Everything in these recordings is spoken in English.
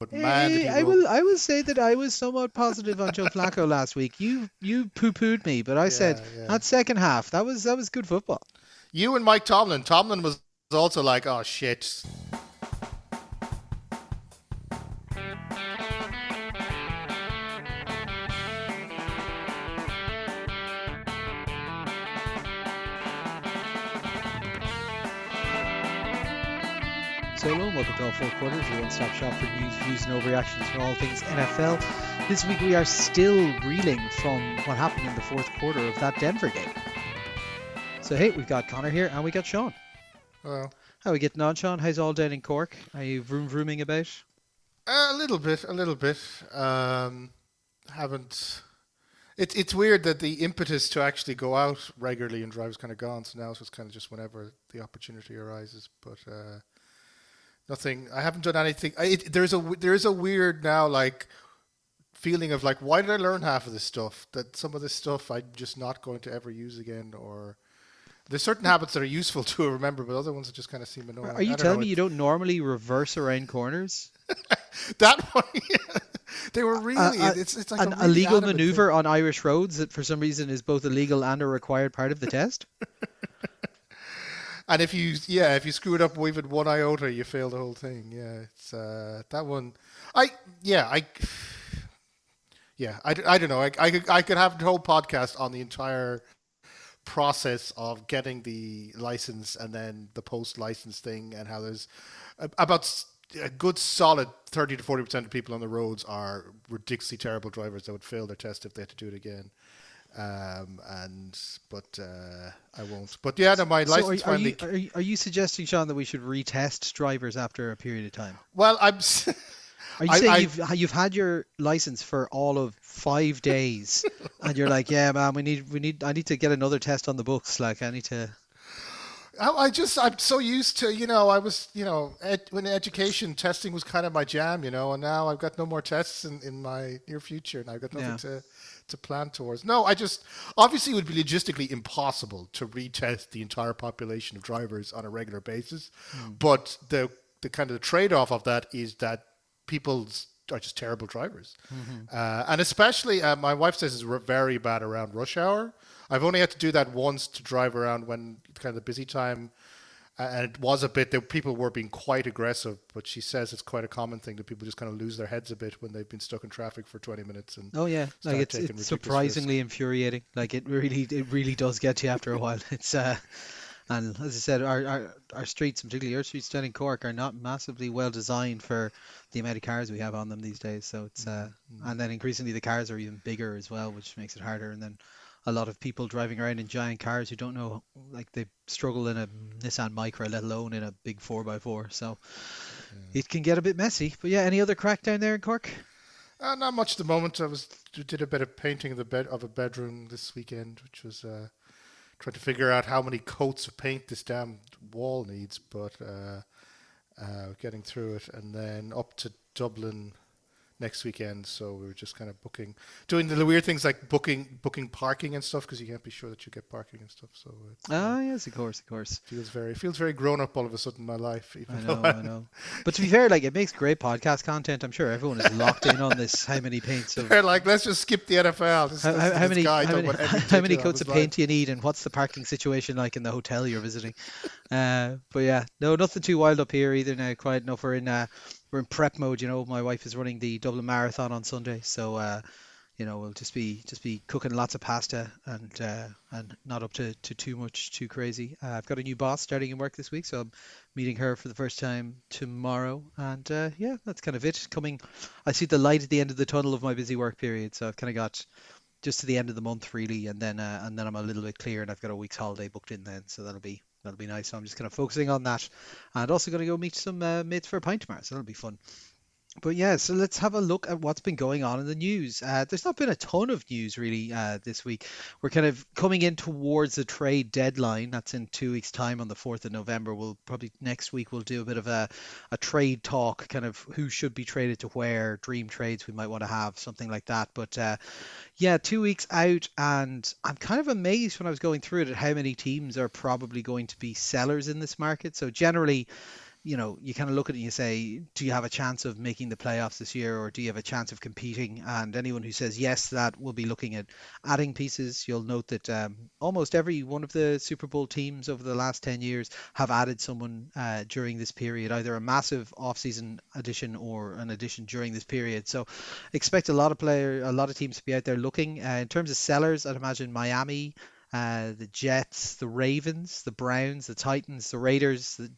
but man, did he I roll. will say that I was somewhat positive on Joe Flacco last week. You poo-pooed me, but I said Yeah, yeah. that second half that was good football. You and Mike Tomlin. Tomlin was also like, oh shit. So hello and welcome to all four quarters, your one-stop shop for news, views, and overreactions from all things NFL. This week we are still reeling from what happened in the fourth quarter of that Denver game. So hey, we've got Connor here and we got Sean. Well, How are we getting on, Sean? How's all down in Cork? Are you vrooming about? a little bit, a little bit. Haven't. It's weird that the impetus to actually go out regularly and drive is kind of gone. So now it's just kind of just whenever the opportunity arises. But nothing. I haven't done anything. There is a weird now like feeling of like, why did I learn half of this stuff? That some of this stuff I'm just not going to ever use again, or there's certain habits that are useful to remember, but other ones that just kind of seem Are annoying. you I don't telling know. me you don't normally reverse around corners? That one, yeah, they were Uh, really. uh, It's like a an really illegal adamant thing. maneuver on Irish roads that for some reason is both illegal and a required part of the test? And if you screw it up even one iota, you fail the whole thing. Yeah, it's that one. I yeah I I don't know. I could have the whole podcast on the entire process of getting the license and then the post license thing, and how there's about a good solid 30 to 40% of people on the roads are ridiculously terrible drivers that would fail their test if they had to do it again. And but I won't. But yeah, no, my So are, license are you finally. are you, are you suggesting, Sean, that we should retest drivers after a period of time? Well, Are you saying I you've had your license for all of 5 days and you're like, yeah, man, I need to get another test on the books. Like, I need to. I'm so used to, I was, when education testing was kind of my jam, and now I've got no more tests in my near future, and I've got nothing Yeah. to plan towards. No, obviously it would be logistically impossible to retest the entire population of drivers on a regular basis, Hmm. but the kind of the trade-off of that is that people are just terrible drivers. Hmm. And especially, my wife says it's very bad around rush hour. I've only had to do that once to drive around when kind of the busy time, and it was a bit that people were being quite aggressive. But she says it's quite a common thing that people just kind of lose their heads a bit when they've been stuck in traffic for 20 minutes and Oh yeah, like start taking it's ridiculous risks. surprisingly infuriating. Like it really does get you after a while. It's and as I said, our streets, and particularly our streets down in Cork, are not massively well designed for the amount of cars we have on them these days. So it's Mm-hmm. and then increasingly the cars are even bigger as well, which makes it harder. And then a lot of people driving around in giant cars who don't know, like they struggle in a Nissan Micra, let alone in a big 4x4. So Yeah. it can get a bit messy. But yeah, any other crack down there in Cork? Not much at the moment. Did a bit of painting of the bed of a bedroom this weekend, which was trying to figure out how many coats of paint this damn wall needs, but getting through it, and then up to Dublin next weekend. So we were just kind of doing the weird things like booking parking and stuff because you can't be sure that you get parking and stuff. So it Ah, yes, of course, of course. feels very grown up all of a sudden in my life, even I though know, I know. But to be fair, like it makes great podcast content. I'm sure everyone is locked in on this. How many paints of they're like, let's just skip the NFL. Just how, listen how, to how this many guy how talk many about every how many detail of coats his of life. paint do you need, and what's the parking situation like in the hotel you're visiting? But yeah, no, nothing too wild up here either now. Quiet enough. We're in prep mode. You know, my wife is running the Dublin Marathon on Sunday, so we'll just be cooking lots of pasta and not up to too much too crazy. I've got a new boss starting in work this week, so I'm meeting her for the first time tomorrow, and yeah, that's kind of it. I see the light at the end of the tunnel of my busy work period, so I've kind of got just to the end of the month really, and then I'm a little bit clear, and I've got a week's holiday booked in then, so that'll be nice. So I'm just kind of focusing on that, and also going to go meet some mates for a pint tomorrow, so that'll be fun. But yeah, so let's have a look at what's been going on in the news. There's not been a ton of news really this week. We're kind of coming in towards the trade deadline. That's in 2 weeks' time on the 4th of November. We'll probably next week we'll do a bit of a trade talk, kind of who should be traded to where, dream trades we might want to have, something like that. But yeah, 2 weeks out, and I'm kind of amazed when I was going through it at how many teams are probably going to be sellers in this market. So generally, you kind of look at it and you say, do you have a chance of making the playoffs this year, or do you have a chance of competing? And anyone who says yes, that will be looking at adding pieces. You'll note that almost every one of the Super Bowl teams over the last 10 years have added someone during this period, either a massive offseason addition or an addition during this period. So expect a lot of teams to be out there looking. In terms of sellers, I'd imagine Miami, the Jets, the Ravens, the Browns, the Titans, the Raiders, the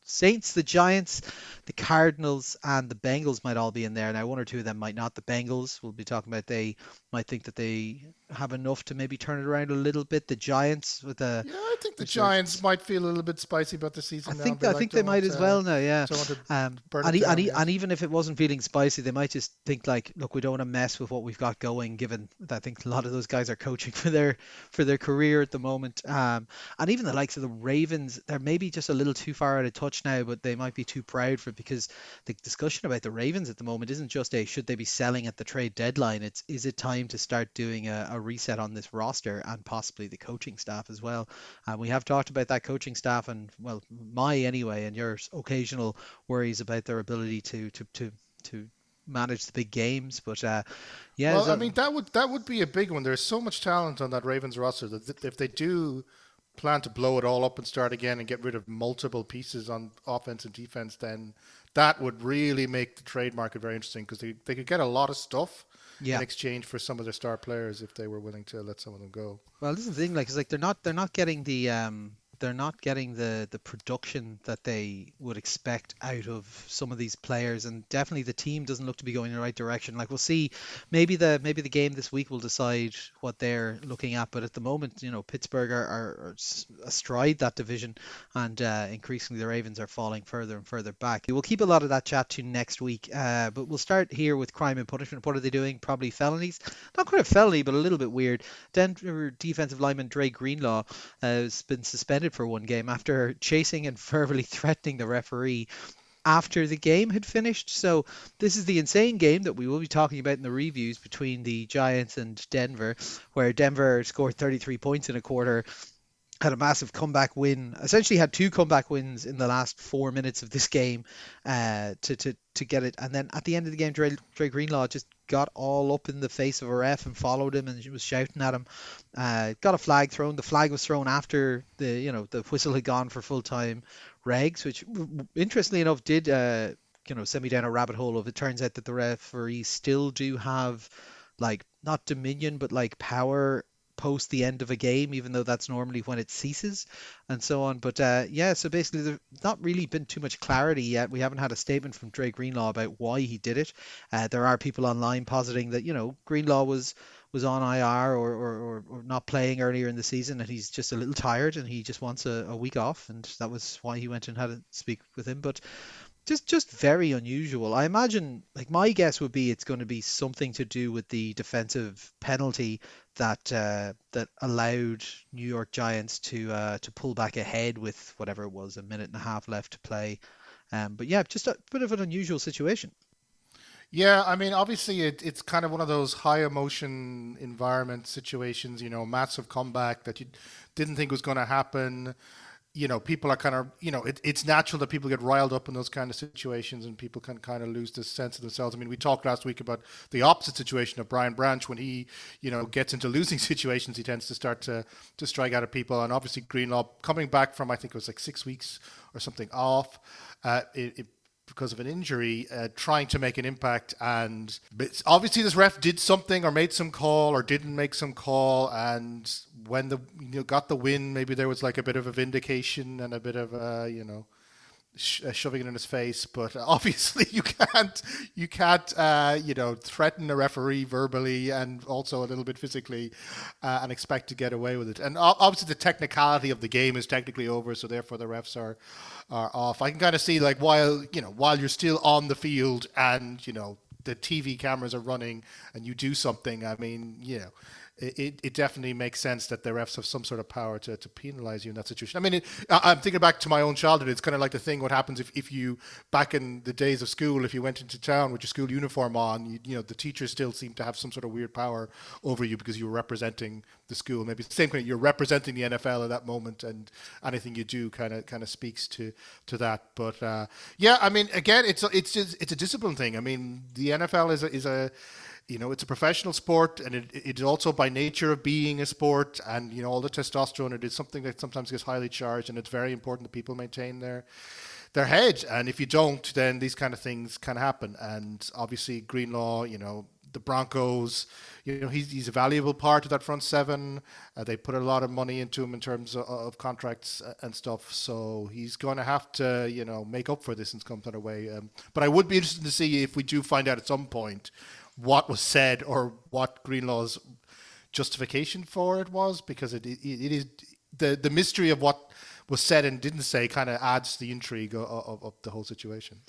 Saints, the Giants, the Cardinals, and the Bengals might all be in there. Now, one or two of them might not. The Bengals, we'll be talking about, they might think that they have enough to maybe turn it around a little bit. The Giants Yeah, I think the with their Giants might feel a little bit spicy about the I season now and think be I like, think they might as well now, yeah. don't want to burn And, it down and yet. even if it wasn't feeling spicy, they might just think like, look, we don't want to mess with what we've got going. Given that I think a lot of those guys are coaching for their career at the moment. And even the likes of the Ravens, they're maybe just a little too far out of touch now, but they might be too proud for it, because the discussion about the Ravens at the moment isn't just a should they be selling at the trade deadline. It's is it time to start doing a reset on this roster and possibly the coaching staff as well. And we have talked about that coaching staff and, well, my anyway, and your occasional worries about their ability to manage the big games. But yeah, Well, I so mean that would be a big one. There's so much talent on that Ravens roster that if they do plan to blow it all up and start again and get rid of multiple pieces on offense and defense, then that would really make the trade market very interesting because they could get a lot of stuff in yeah. exchange for some of their star players if they were willing to let some of them go. Well, this is the thing, like, it's like they're not getting the production that they would expect out of some of these players, and definitely the team doesn't look to be going in the right direction. Like, we'll see, maybe the game this week will decide what they're looking at, but at the moment, Pittsburgh are astride that division, and increasingly the Ravens are falling further and further back. We'll keep a lot of that chat to next week, but we'll start here with crime and punishment. What are they doing? Probably felonies. Not quite a felony, but a little bit weird. Denver defensive lineman Dre Greenlaw has been suspended for one game after chasing and verbally threatening the referee after the game had finished. So this is the insane game that we will be talking about in the reviews between the Giants and Denver, where Denver scored 33 points in a quarter, had a massive comeback win. Essentially, had two comeback wins in the last 4 minutes of this game, to get it. And then at the end of the game, Dre Greenlaw just got all up in the face of a ref and followed him and was shouting at him. Got a flag thrown. The flag was thrown after the whistle had gone for full time regs, which interestingly enough did send me down a rabbit hole of it turns out that the referees still do have, like, not dominion but like power post the end of a game, even though that's normally when it ceases, and so on. But yeah, so basically, there's not really been too much clarity yet. We haven't had a statement from Dre Greenlaw about why he did it. There are people online positing that Greenlaw was on IR or not playing earlier in the season, and he's just a little tired and he just wants a week off, and that was why he went and had to speak with him. But just very unusual. I imagine, like, my guess would be it's going to be something to do with the defensive penalty that allowed New York Giants to pull back ahead with whatever it was, a minute and a half left to play. But yeah, just a bit of an unusual situation. Yeah, I mean, obviously, it's kind of one of those high emotion environment situations, massive comeback that you didn't think was going to happen. People are kind of, it's natural that people get riled up in those kind of situations and people can kind of lose this sense of themselves. I mean, we talked last week about the opposite situation of Brian Branch. When he, gets into losing situations, he tends to start to strike out at people. And obviously, Greenlaw coming back from, I think it was like 6 weeks or something off, because of an injury, trying to make an impact. And obviously this ref did something or made some call or didn't make some call. And when got the win, maybe there was like a bit of a vindication and a bit of shoving it in his face. But obviously you can't threaten a referee verbally and also a little bit physically, and expect to get away with it. And obviously the technicality of the game is technically over, so therefore the refs are off. I can kind of see, like, while you're still on the field and the TV cameras are running and you do something, I mean, it definitely makes sense that the refs have some sort of power to penalize you in that situation. I mean, I'm thinking back to my own childhood. It's kind of like the thing what happens if you, back in the days of school, if you went into town with your school uniform on, the teachers still seem to have some sort of weird power over you because you were representing the school. Maybe it's the same kind of, you're representing the NFL at that moment, and anything you do kind of speaks to that. But yeah, I mean, again, it's a discipline thing. I mean, the NFL is a it's a professional sport, and it's also by nature of being a sport, and all the testosterone. It is something that sometimes gets highly charged, and it's very important that people maintain their head. And if you don't, then these kind of things can happen. And obviously, Greenlaw, the Broncos, he's a valuable part of that front seven. They put a lot of money into him in terms of contracts and stuff. So he's going to have to, make up for this in some kind of way. But I would be interested to see if we do find out at some point what was said or what Greenlaw's justification for it was, because it is the mystery of what was said and didn't say kind of adds to the intrigue of the whole situation.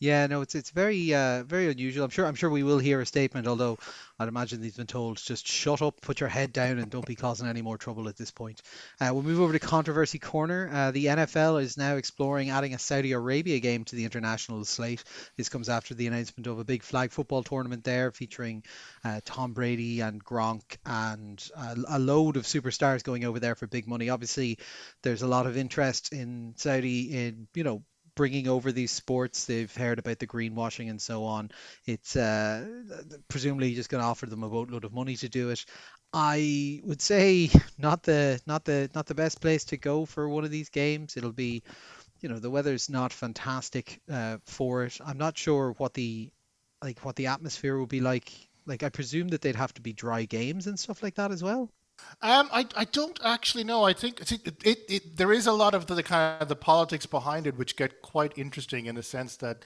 Yeah, no, it's very very unusual. I'm sure we will hear a statement, although I'd imagine he's been told just shut up, put your head down, and don't be causing any more trouble at this point. We'll move over to controversy corner. The NFL is now exploring adding a Saudi Arabia game to the international slate. This comes after the announcement of a big flag football tournament there featuring Tom Brady and Gronk and a load of superstars going over there for big money. Obviously, there's a lot of interest in Saudi in bringing over these sports. They've heard about the greenwashing and so on. It's presumably just going to offer them a boatload of money to do it. I would say not the best place to go for one of these games. It'll be, the weather's not fantastic for it. I'm not sure what the atmosphere will be like. Like I presume that they'd have to be dry games and stuff like that as well. I don't actually know. I think there is a lot of the kind of the politics behind it, which get quite interesting in the sense that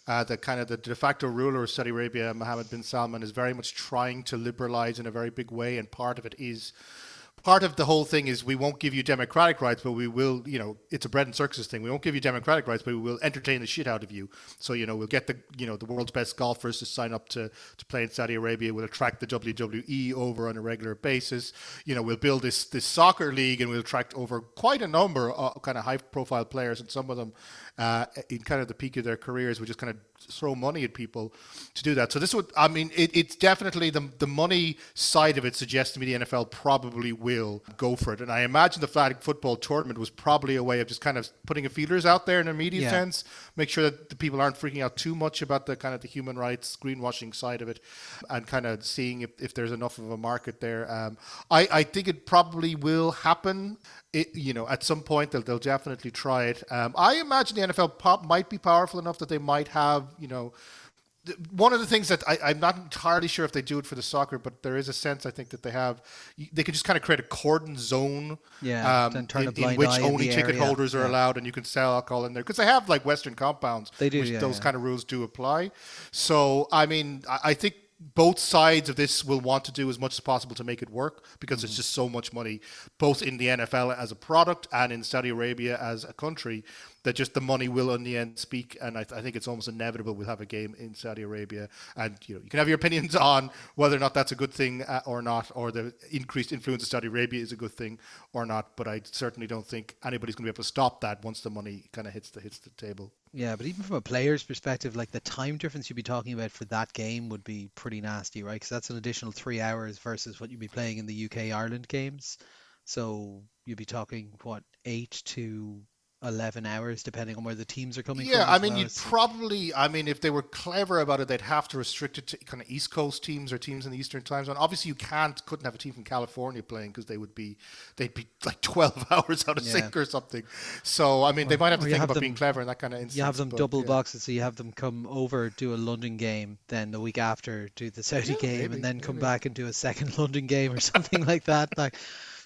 the kind of the de facto ruler of Saudi Arabia, Mohammed bin Salman, is very much trying to liberalize in a very big way, and part of the whole thing is we won't give you democratic rights, but we will, it's a bread and circuses thing. We won't give you democratic rights, but we will entertain the shit out of you. So, we'll get the world's best golfers to sign up to play in Saudi Arabia. We'll attract the WWE over on a regular basis. We'll build this soccer league, and we'll attract over quite a number of kind of high profile players, and some of them in kind of the peak of their careers would just kind of throw money at people to do that. So it's definitely the money side of it suggests to me the NFL probably will go for it. And I imagine the flag football tournament was probably a way of just kind of putting a feelers out there in a media sense, make sure that the people aren't freaking out too much about the kind of the human rights greenwashing side of it, and kind of seeing if there's enough of a market there. I think it probably will happen. At some point they'll definitely try it. I imagine the NFL might be powerful enough that they might have, one of the things that I'm not entirely sure if they do it for the soccer, but there is a sense I think that they could just kind of create a cordon zone, Then turn a in blind which eye in only the ticket area. holders are Yeah, allowed, and you can sell alcohol in there because they have like Western compounds, they do. which Yeah, those yeah. kind of rules do apply. So I mean, I think both sides of this will want to do as much as possible to make it work because it's just so much money, both in the NFL as a product and in Saudi Arabia as a country, that just the money will in the end speak. And I think it's almost inevitable we'll have a game in Saudi Arabia. And you can have your opinions on whether or not that's a good thing or not, or the increased influence of Saudi Arabia is a good thing or not. But I certainly don't think anybody's going to be able to stop that once the money kind of hits the table. Yeah, but even from a player's perspective, like the time difference you'd be talking about for that game would be pretty nasty, right? Because that's an additional 3 hours versus what you'd be playing in the UK Ireland games. So you'd be talking what, 8 to 11 hours, depending on where the teams are coming Yeah, from I as mean, well. you'd probably, if they were clever about it, they'd have to restrict it to kind of East Coast teams or teams in the Eastern time zone. Obviously, you couldn't have a team from California playing because they'd be like 12 hours out of Yeah. sync or something. So, I mean, they Or, might have or to you think have about being them clever in that kind of you have instance. them But double yeah, boxes, so you have them come over, do a London game, then the week after do the Saudi yeah, game, and maybe, then come maybe. back and do a second London game or something like that. Like,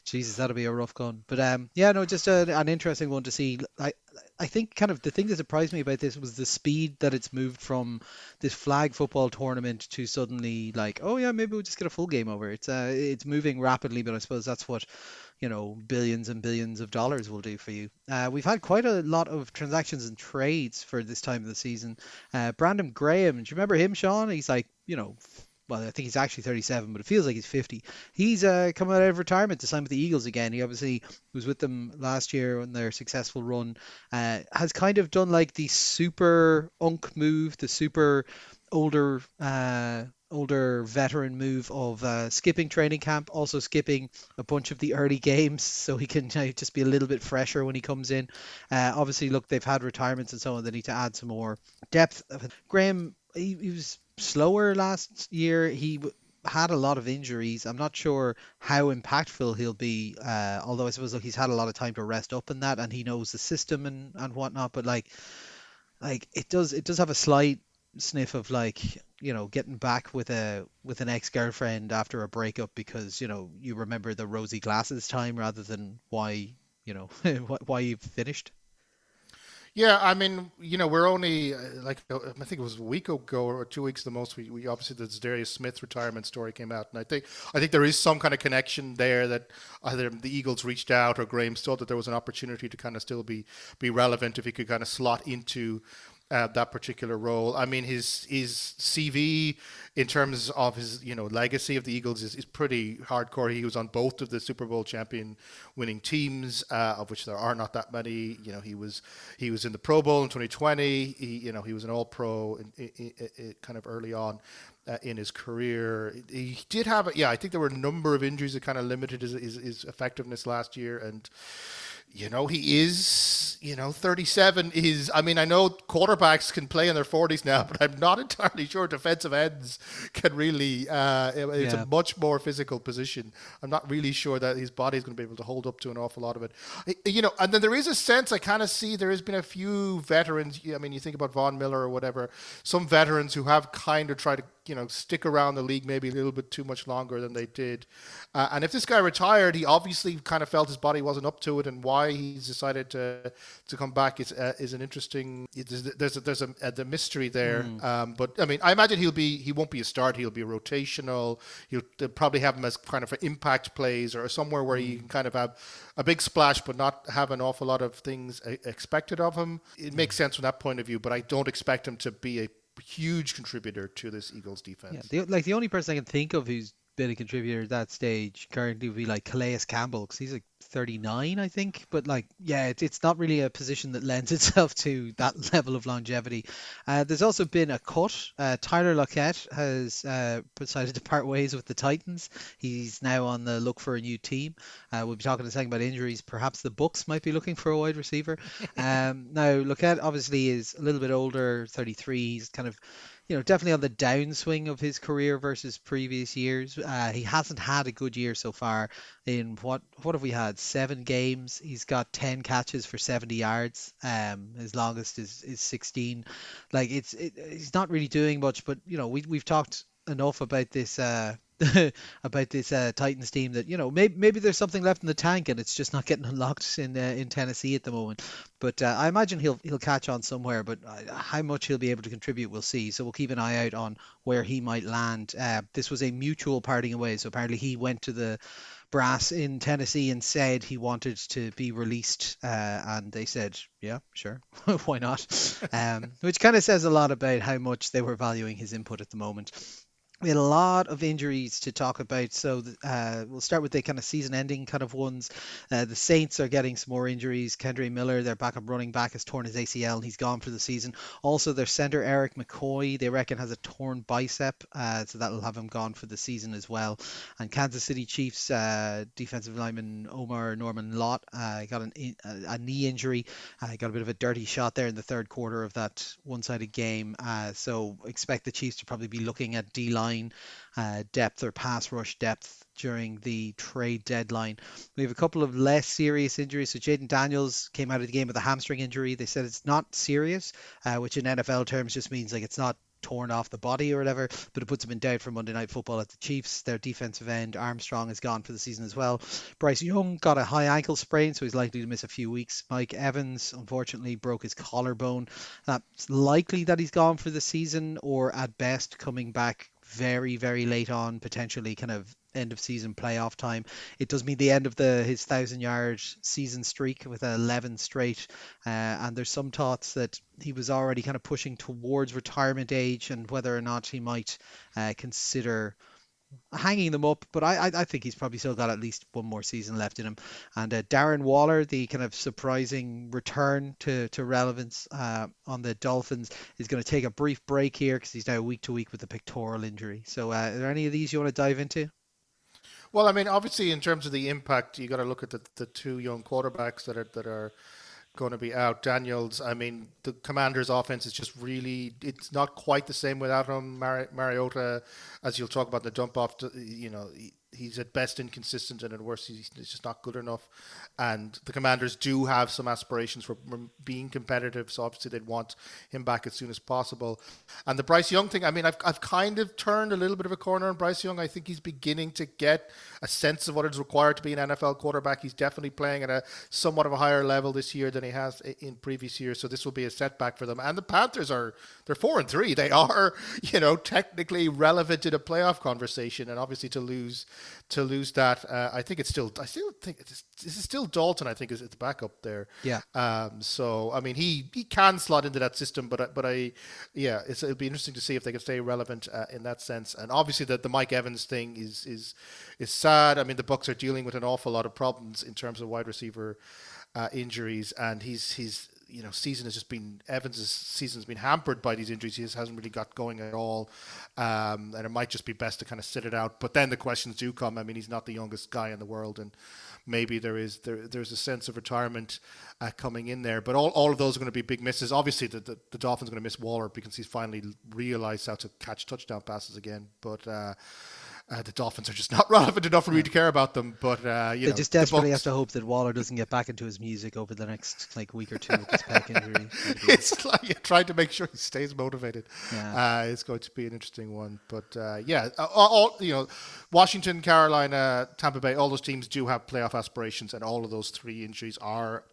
Jesus, that'll be a rough gun. But yeah, no, just an interesting one to see. I think kind of the thing that surprised me about this was the speed that it's moved from this flag football tournament to suddenly like, oh yeah, maybe we'll just get a full game over. It's moving rapidly, but I suppose that's what billions and billions of dollars will do for you. We've had quite a lot of transactions and trades for this time of the season. Brandon Graham, do you remember him, Sean? He's like, well, I think he's actually 37, but it feels like he's 50. He's coming out of retirement to sign with the Eagles again. He obviously was with them last year on their successful run. Has kind of done like the super unk move, the super older older veteran move of skipping training camp, also skipping a bunch of the early games so he can just be a little bit fresher when he comes in. Obviously, look, they've had retirements and so on. They need to add some more depth. Graham, he was slower last year. Had a lot of injuries. I'm not sure how impactful he'll be. Although I suppose look, he's had a lot of time to rest up in that, and he knows the system and whatnot. But like it does have a slight sniff of like getting back with an ex-girlfriend after a breakup because you remember the rosy glasses time rather than why why you finished. Yeah, I mean, we're only I think it was a week ago or 2 weeks the most. We obviously the Darius Smith retirement story came out, and I think there is some kind of connection there that either the Eagles reached out or Graham thought that there was an opportunity to kind of still be relevant if he could kind of slot into that particular role. I mean, his CV in terms of his legacy of the Eagles is pretty hardcore. He was on both of the Super Bowl champion winning teams, of which there are not that many. He was in the Pro Bowl in 2020. He was an All Pro kind of early on. In his career, he did have, yeah. I think there were a number of injuries that kind of limited his effectiveness last year, and he is, 37 is, I mean, I know quarterbacks can play in their 40s now, but I'm not entirely sure defensive ends can really, it's a Yeah. much more physical position. I'm not really sure that his body is going to be able to hold up to an awful lot of it. And then there is a sense I kind of see there has been a few veterans. I mean, you think about Von Miller or whatever, some veterans who have kind of tried to, stick around the league maybe a little bit too much longer than they did. And if this guy retired, he obviously kind of felt his body wasn't up to it, and why he's decided to come back is an interesting. There's the mystery there. Mm. But I mean, I imagine he won't be a start. He'll be rotational. They'll probably have him as kind of impact plays or somewhere where he can kind of have a big splash, but not have an awful lot of things expected of him. It makes sense from that point of view, but I don't expect him to be a huge contributor to this Eagles Yeah, defense. the only person I can think of who's been a contributor at that stage currently would be like Calais Campbell because he's like 39, I think. But like, yeah, it's not really a position that lends itself to that level of longevity. There's also been a cut. Tyler Lockett has decided to part ways with the Titans. He's now on the look for a new team. We'll be talking in a second about injuries. Perhaps the Bucks might be looking for a wide receiver. Now Lockett obviously is a little bit older, 33. He's kind of definitely on the downswing of his career versus previous years. He hasn't had a good year so far. In what have we had? 7 games. He's got 10 catches for 70 yards. His longest is 16. Like he's not really doing much. But we've talked enough about this. About this Titans team that maybe there's something left in the tank and it's just not getting unlocked in Tennessee at the moment. But I imagine he'll catch on somewhere. But how much he'll be able to contribute, we'll see. So we'll keep an eye out on where he might land. This was a mutual parting away. So apparently he went to the brass in Tennessee and said he wanted to be released, and they said, yeah, sure, why not? Which kind of says a lot about how much they were valuing his input at the moment. We had a lot of injuries to talk about, so we'll start with the kind of season-ending kind of ones. The Saints are getting some more injuries. Kendra Miller, their backup running back, has torn his ACL and he's gone for the season. Also, their center Eric McCoy, they reckon, has a torn bicep, so that'll have him gone for the season as well. And Kansas City Chiefs defensive lineman Omar Norman Lott got a knee injury. Got a bit of a dirty shot there in the third quarter of that one-sided game. So expect the Chiefs to probably be looking at D-line depth or pass rush depth during the trade deadline. We have a couple of less serious injuries. So Jaden Daniels came out of the game with a hamstring injury. They said it's not serious, which in NFL terms just means like it's not torn off the body or whatever, but it puts him in doubt for Monday Night Football at the Chiefs. Their defensive end Armstrong is gone for the season as well. Bryce Young got a high ankle sprain, so he's likely to miss a few weeks. Mike Evans unfortunately broke his collarbone. That's likely that he's gone for the season, or at best coming back very, very late on, potentially kind of end of season playoff time. It does mean the end of his 1,000-yard season streak with 11 straight. And there's some thoughts that he was already kind of pushing towards retirement age and whether or not he might consider hanging them up, but I think he's probably still got at least one more season left in him. And Darren Waller, the kind of surprising return to relevance on the Dolphins, is going to take a brief break here because he's now week to week with a pectoral injury. So, are there any of these you want to dive into? Well, I mean, obviously, in terms of the impact, you got to look at the two young quarterbacks that are going to be out. Daniels, I mean, the Commanders' offense is just really, it's not quite the same without him. Mariota, as you'll talk about in the dump off, he's at best inconsistent and at worst he's just not good enough. And the Commanders do have some aspirations for being competitive, so obviously they'd want him back as soon as possible. And the Bryce Young thing, I mean, I've kind of turned a little bit of a corner on Bryce Young. I think he's beginning to get a sense of what is required to be an NFL quarterback. He's definitely playing at a somewhat of a higher level this year than he has in previous years, so this will be a setback for them. And the Panthers they're 4-3. They are, technically relevant in a playoff conversation, and obviously to lose that, I still think this is still Dalton. I think is the backup there. Yeah. So I mean, he can slot into that system, but it'll be interesting to see if they can stay relevant in that sense. And obviously the Mike Evans thing is sad. I mean, the Bucs are dealing with an awful lot of problems in terms of wide receiver injuries, and Evans' season's been hampered by these injuries. He just hasn't really got going at all, and it might just be best to kind of sit it out. But then the questions do come. I mean, he's not the youngest guy in the world, and maybe there's a sense of retirement coming in there. But all of those are going to be big misses. Obviously, the Dolphins are going to miss Waller because he's finally realized how to catch touchdown passes again. But the Dolphins are just not relevant enough for me to care about them. But they just desperately have to hope that Waller doesn't get back into his music over the next week or two with this pec injury. It's like trying to make sure he stays motivated. Yeah. It's going to be an interesting one. But Washington, Carolina, Tampa Bay, all those teams do have playoff aspirations, and all of those three injuries are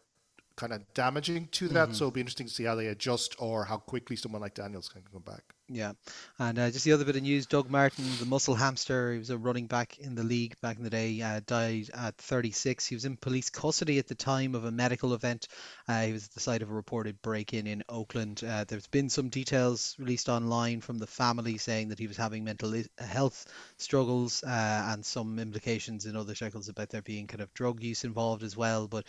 kind of damaging to that. So it'll be interesting to see how they adjust or how quickly someone like Daniels can come back. Yeah, and just the other bit of news, Doug Martin, the muscle hamster, he was a running back in the league back in the day, died at 36. He was in police custody at the time of a medical event. He was at the site of a reported break-in in Oakland. There's been some details released online from the family saying that he was having mental health struggles and some implications in other circles about there being kind of drug use involved as well. But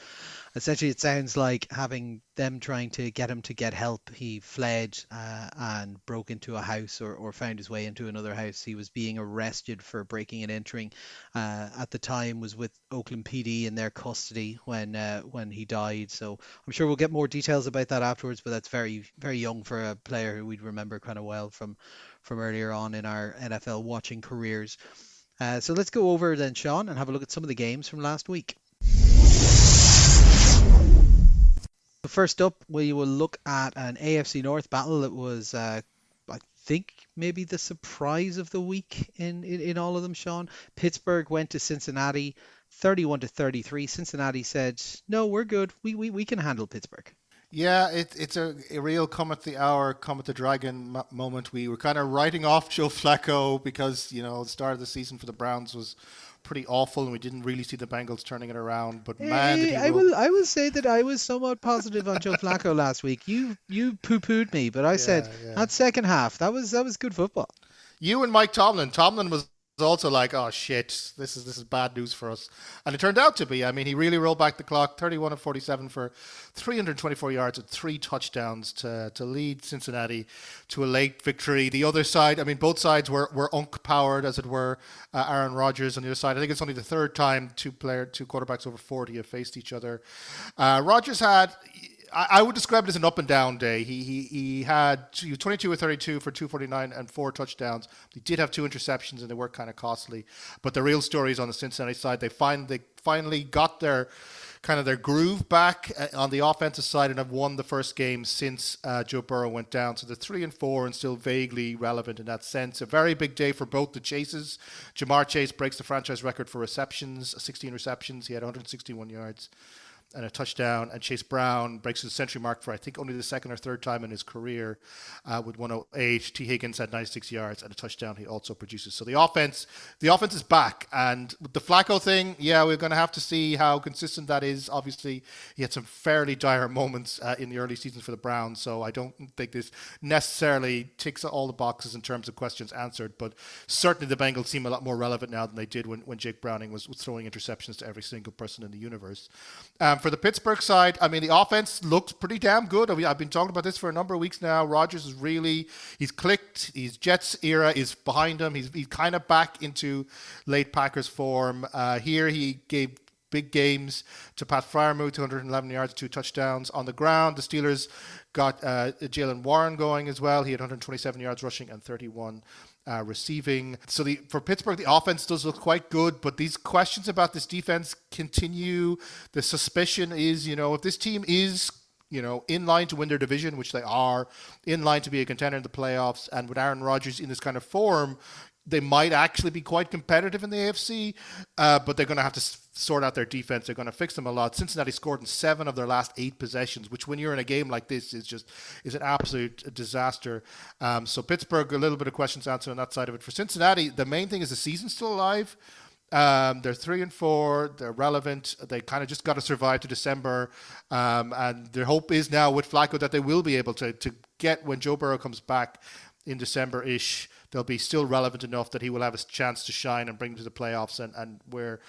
essentially it sounds like having them trying to get him to get help, he fled and broke into a house or found his way into another house. He was being arrested for breaking and entering. At the time was with Oakland PD in their custody when he died. So I'm sure we'll get more details about that afterwards, but that's very, very young for a player who we'd remember kind of well from earlier on in our NFL watching careers. So let's go over then, Sean, and have a look at some of the games from last week. First up, we will look at an AFC North battle that was, I think, maybe the surprise of the week in all of them, Sean. Pittsburgh went to Cincinnati, 31-33. Cincinnati said, "No, we're good. We can handle Pittsburgh." Yeah, it's a real come at the hour, come at the dragon moment. We were kind of writing off Joe Flacco because, the start of the season for the Browns was pretty awful, and we didn't really see the Bengals turning it around. But man, did he I will say that I was somewhat positive on Joe Flacco last week. You poo-pooed me, but I said that second half that was good football. You and Mike Tomlin. Tomlin was also like, "Oh shit, this is bad news for us," and it turned out to be. I mean, he really rolled back the clock, 31 of 47 for 324 yards and 3 touchdowns to lead Cincinnati to a late victory. The other side, I mean, both sides were unk-powered, as it were. Aaron Rodgers on the other side. I think it's only the third time two quarterbacks over 40 have faced each other. Rodgers had, I would describe it as an up and down day. He had 22 or 32 for 249 and 4 touchdowns. He did have 2 interceptions, and they were kind of costly. But the real story is on the Cincinnati side. They finally got their groove back on the offensive side and have won the first game since Joe Burrow went down. So they're 3-4 and still vaguely relevant in that sense. A very big day for both the Chases. Jamar Chase breaks the franchise record for receptions, 16 receptions. He had 161 yards. and a touchdown. And Chase Brown breaks the century mark for I think only the second or third time in his career with 108. T. Higgins had 96 yards and a touchdown. He also produces. So the offense is back. And with the Flacco thing, yeah, we're going to have to see how consistent that is. Obviously, he had some fairly dire moments in the early seasons for the Browns. So I don't think this necessarily ticks all the boxes in terms of questions answered. But certainly the Bengals seem a lot more relevant now than they did when Jake Browning was throwing interceptions to every single person in the universe. For the Pittsburgh side, I mean, the offense looks pretty damn good. I've been talking about this for a number of weeks now. Rodgers is he's clicked. His Jets era is behind him. He's kind of back into late Packers form. Here he gave big games to Pat Fryermuth, 211 yards, 2 touchdowns. On the ground, the Steelers got Jalen Warren going as well. He had 127 yards rushing and 31 receiving. So for Pittsburgh, the offense does look quite good, but these questions about this defense continue. The suspicion is, if this team is in line to win their division, which they are, in line to be a contender in the playoffs, and with Aaron Rodgers in this kind of form, they might actually be quite competitive in the AFC, but they're going to have to sort out their defense. They're going to fix them a lot. Cincinnati scored in 7 of their last 8 possessions, which when you're in a game like this is an absolute disaster. So Pittsburgh, a little bit of questions answered on that side of it. For Cincinnati, the main thing is the season's still alive. They're 3-4. They're relevant. They kind of just got to survive to December, and their hope is now with Flacco that they will be able to get when Joe Burrow comes back in December-ish. They'll be still relevant enough that he will have a chance to shine and bring them to the playoffs and where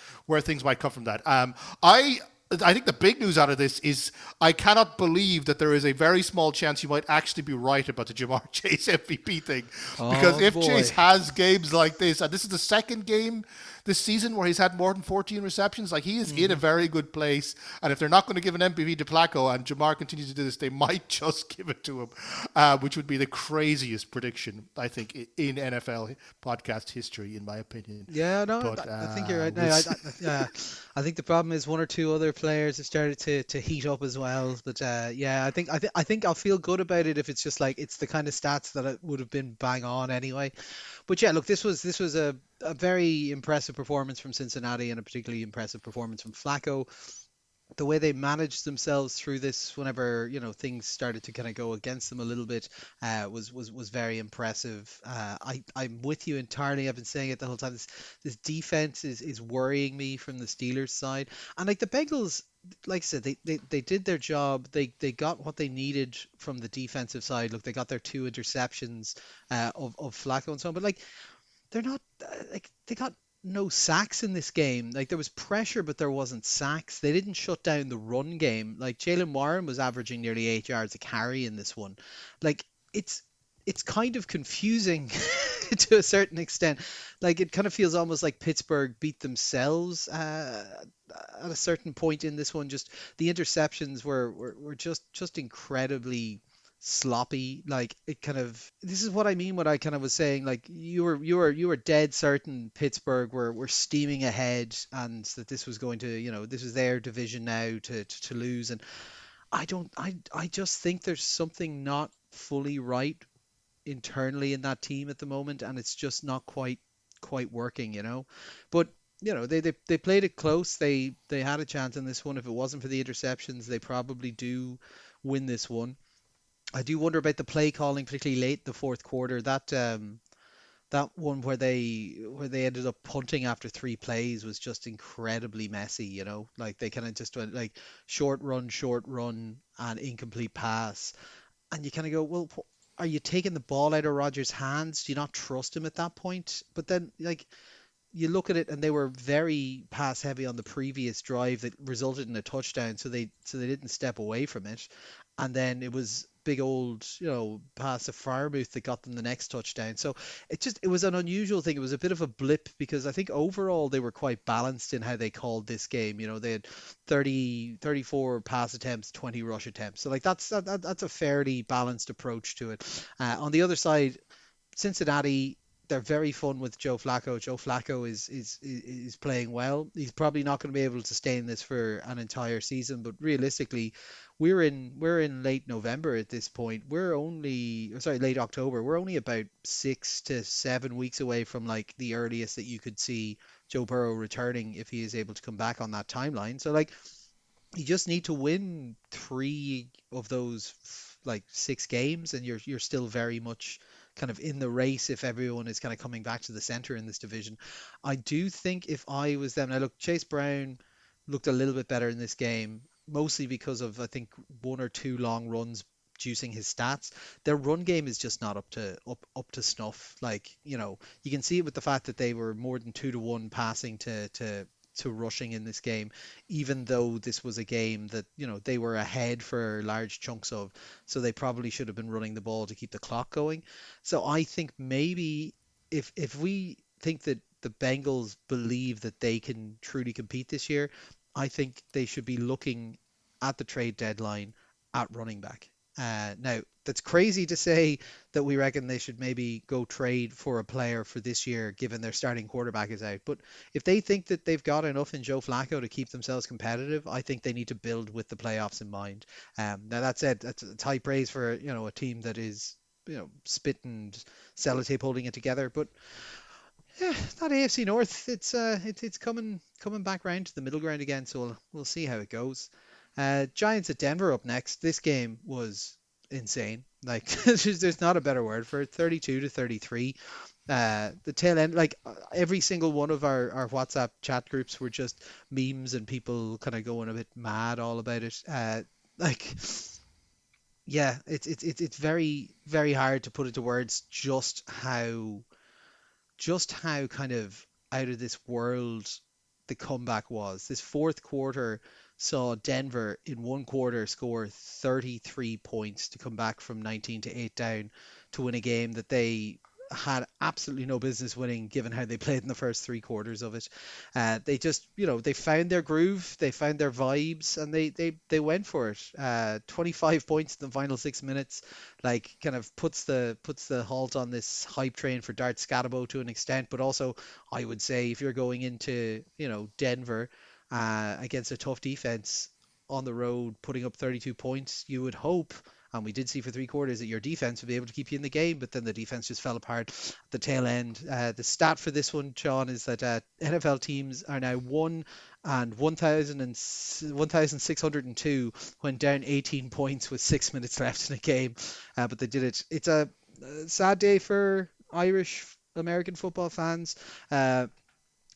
things might come from that. I think the big news out of this is I cannot believe that there is a very small chance you might actually be right about the Jamar Chase MVP thing. Because if Chase has games like this, and this is the second game this season where he's had more than 14 receptions, like he is in a very good place. And if they're not going to give an MVP to Flacco and Jamar continues to do this, they might just give it to him, which would be the craziest prediction, I think, in NFL podcast history, in my opinion. Yeah, no, But, I think you're right. No, I think the problem is one or two other players have started to heat up as well. But yeah, I think I'll feel good about it if it's just like it's the kind of stats that it would have been bang on anyway. But yeah, look, this was a very impressive performance from Cincinnati and a particularly impressive performance from Flacco. The way they managed themselves through this, whenever things started to kind of go against them a little bit, was very impressive. I'm with you entirely. I've been saying it the whole time. This defense is worrying me from the Steelers side, and like the Bengals, like I said, they did their job. They got what they needed from the defensive side. Look, they got their 2 interceptions of Flacco and so on, but like they're not like they got no sacks in this game. Like there was pressure, but there wasn't sacks. They didn't shut down the run game. Like Jalen Warren was averaging nearly 8 yards a carry in this one. Like it's kind of confusing to a certain extent. Like it kind of feels almost like Pittsburgh beat themselves at a certain point in this one. Just the interceptions were just incredibly sloppy. Like it kind of, this is what I mean, what I kind of was saying, like you were dead certain Pittsburgh were steaming ahead and that this was going to, this was their division now to lose. And I just think there's something not fully right internally in that team at the moment, and it's just not quite working. But they played it close. They had a chance in this one. If it wasn't for the interceptions, they probably do win this one. I do wonder about the play calling, particularly late in the fourth quarter. That one where they ended up punting after 3 plays was just incredibly messy. Like they kind of just went like short run, and incomplete pass, and you kind of go, well, are you taking the ball out of Rodgers' hands? Do you not trust him at that point? But then like you look at it, and they were very pass heavy on the previous drive that resulted in a touchdown, so they didn't step away from it, and then it was big old pass to Freiermuth that got them the next touchdown. So it was an unusual thing. It was a bit of a blip because I think overall they were quite balanced in how they called this game. They had 34 pass attempts, 20 rush attempts. So like that's a fairly balanced approach to it. On the other side, Cincinnati, they're very fun with Joe Flacco. Joe Flacco is playing well. He's probably not going to be able to sustain this for an entire season, but realistically, we're in late November at this point. Late October. We're only about 6 to 7 weeks away from like the earliest that you could see Joe Burrow returning if he is able to come back on that timeline. So like You just need to win three of those like 6 games, and you're still very much kind of in the race if everyone is kind of coming back to the center in this division. I do think if I was them, now look, Chase Brown looked a little bit better in this game, mostly because of I think one or two long runs juicing his stats. Their run game is just not up to snuff. Like, you can see it with the fact that they were more than 2-1 passing to rushing in this game, even though this was a game that, they were ahead for large chunks of, so they probably should have been running the ball to keep the clock going. So I think maybe if we think that the Bengals believe that they can truly compete this year, I think they should be looking at the trade deadline at running back. Now, that's crazy to say that we reckon they should maybe go trade for a player for this year, given their starting quarterback is out. But if they think that they've got enough in Joe Flacco to keep themselves competitive, I think they need to build with the playoffs in mind. Now that said, that's high praise for a team that is spit and sellotape holding it together. But yeah, that AFC North, it's coming back round to the middle ground again. So we'll see how it goes. Giants at Denver up next. This game was insane. Like there's not a better word for it. 32-33. The tail end, like every single one of our WhatsApp chat groups were just memes and people kind of going a bit mad all about it. Like, yeah, it's very, very hard to put into words just how kind of out of this world the comeback was. This fourth quarter saw Denver in one quarter score 33 points to come back from 19 to 8 down to win a game that they had absolutely no business winning given how they played in the first 3 quarters of it. They just, they found their groove, they found their vibes, and they went for it. 25 points in the final 6 minutes, like kind of puts the halt on this hype train for Dart Scatabo to an extent. But also, I would say if you're going into Denver against a tough defense on the road, putting up 32 points, you would hope. And we did see for 3 quarters that your defense would be able to keep you in the game, but then the defense just fell apart at the tail end. The stat for this one, Sean, is that NFL teams are now 1,602 when down 18 points with 6 minutes left in a game. But they did it. It's a sad day for Irish American football fans. Uh,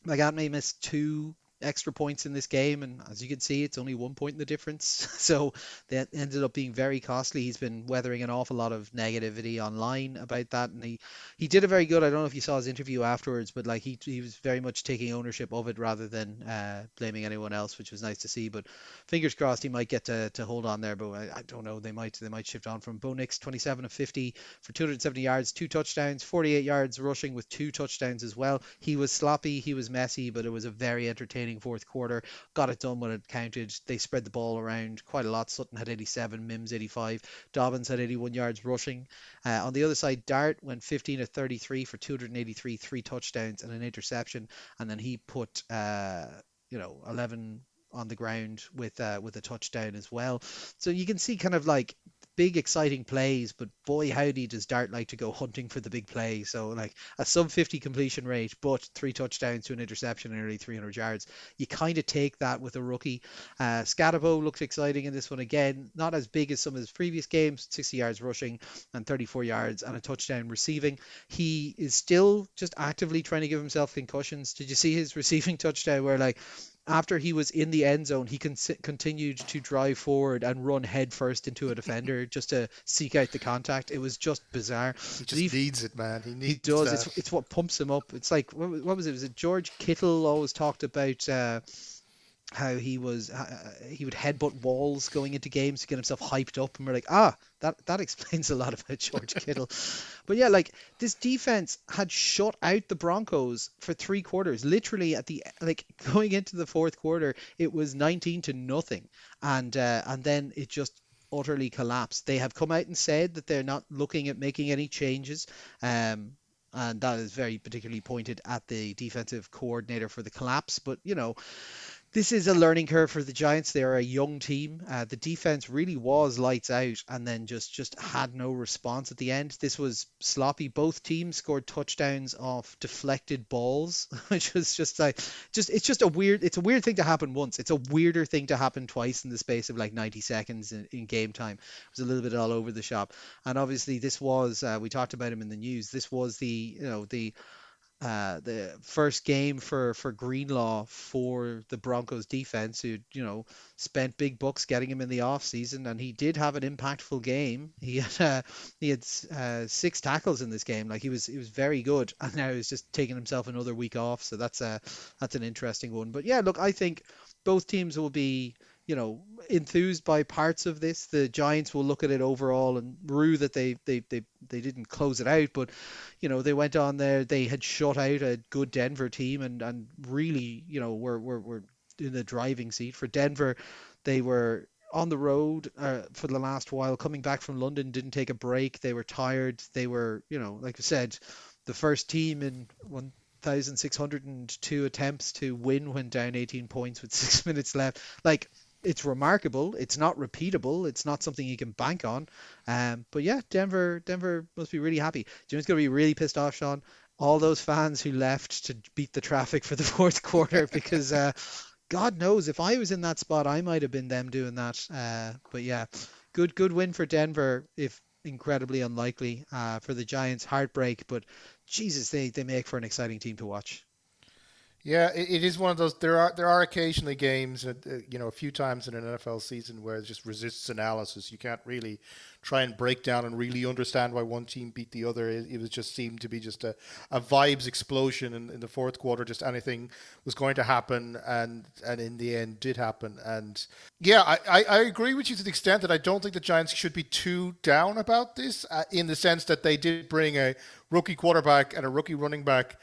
McGatney missed 2 extra points in this game, and as you can see, it's only 1 point in the difference. So that ended up being very costly. He's been weathering an awful lot of negativity online about that, and he did a very good. I don't know if you saw his interview afterwards, but like he was very much taking ownership of it rather than blaming anyone else, which was nice to see. But fingers crossed he might get to hold on there, but I don't know. They might shift on from Bo Nix, 27 of 50 for 270 yards, 2 touchdowns, 48 yards rushing with 2 touchdowns as well. He was sloppy, he was messy, but it was a very entertaining fourth quarter. Got it done when it counted. They spread the ball around quite a lot. Sutton had 87, Mims 85, Dobbins had 81 yards rushing. On the other side, Dart went 15 of 33 for 283, 3 touchdowns and an interception, and then he put 11 on the ground with a touchdown as well. So you can see kind of like big exciting plays, but boy howdy does Dart like to go hunting for the big play. So like a sub 50 completion rate, but 3 touchdowns to an interception and nearly 300 yards. You kind of take that with a rookie. Scatabo looked exciting in this one again, not as big as some of his previous games, 60 yards rushing and 34 yards and a touchdown receiving. He is still just actively trying to give himself concussions. Did you see his receiving touchdown where like after he was in the end zone, he continued to drive forward and run headfirst into a defender just to seek out the contact. It was just bizarre. He But he, just needs it, man. He he needs does. that. It's what pumps him up. It's like what was it? Was it George Kittle always talked about how he would headbutt walls going into games to get himself hyped up, and we're like, that explains a lot about George Kittle. But yeah, like this defense had shut out the Broncos for 3 quarters. Literally at the like going into the fourth quarter, it was 19-0, and then it just utterly collapsed. They have come out and said that they're not looking at making any changes. And that is very particularly pointed at the defensive coordinator for the collapse. But This is a learning curve for the Giants. They are a young team. The defense really was lights out, and then just had no response at the end. This was sloppy. Both teams scored touchdowns off deflected balls, which was just like it's just a weird. It's a weird thing to happen once. It's a weirder thing to happen twice in the space of like 90 seconds in game time. It was a little bit all over the shop, and obviously this was we talked about him in the news. This was the first game for Greenlaw for the Broncos defense, who spent big bucks getting him in the off season, and he did have an impactful game. He had 6 tackles in this game. Like he was very good, and now he's just taking himself another week off. So that's an interesting one. But yeah, look, I think both teams will be enthused by parts of this. The Giants will look at it overall and rue that they didn't close it out, but they went on there. They had shut out a good Denver team and really, were in the driving seat for Denver. They were on the road for the last while, coming back from London, didn't take a break. They were tired. They were, like I said, the first team in 1,602 attempts to win when down 18 points with 6 minutes left. Like, it's remarkable. It's not repeatable. It's not something you can bank on. But yeah, Denver must be really happy. Jim's going to be really pissed off, Sean. All those fans who left to beat the traffic for the fourth quarter, because God knows if I was in that spot, I might have been them doing that. But yeah, good win for Denver, if incredibly unlikely for the Giants. Heartbreak, but Jesus, they make for an exciting team to watch. Yeah, it is one of those. There are occasionally games, a few times in an NFL season where it just resists analysis. You can't really try and break down and really understand why one team beat the other. It was just seemed to be just a vibes explosion in the fourth quarter. Just anything was going to happen, and in the end did happen. And yeah, I agree with you to the extent that I don't think the Giants should be too down about this, in the sense that they did bring a rookie quarterback and a rookie running back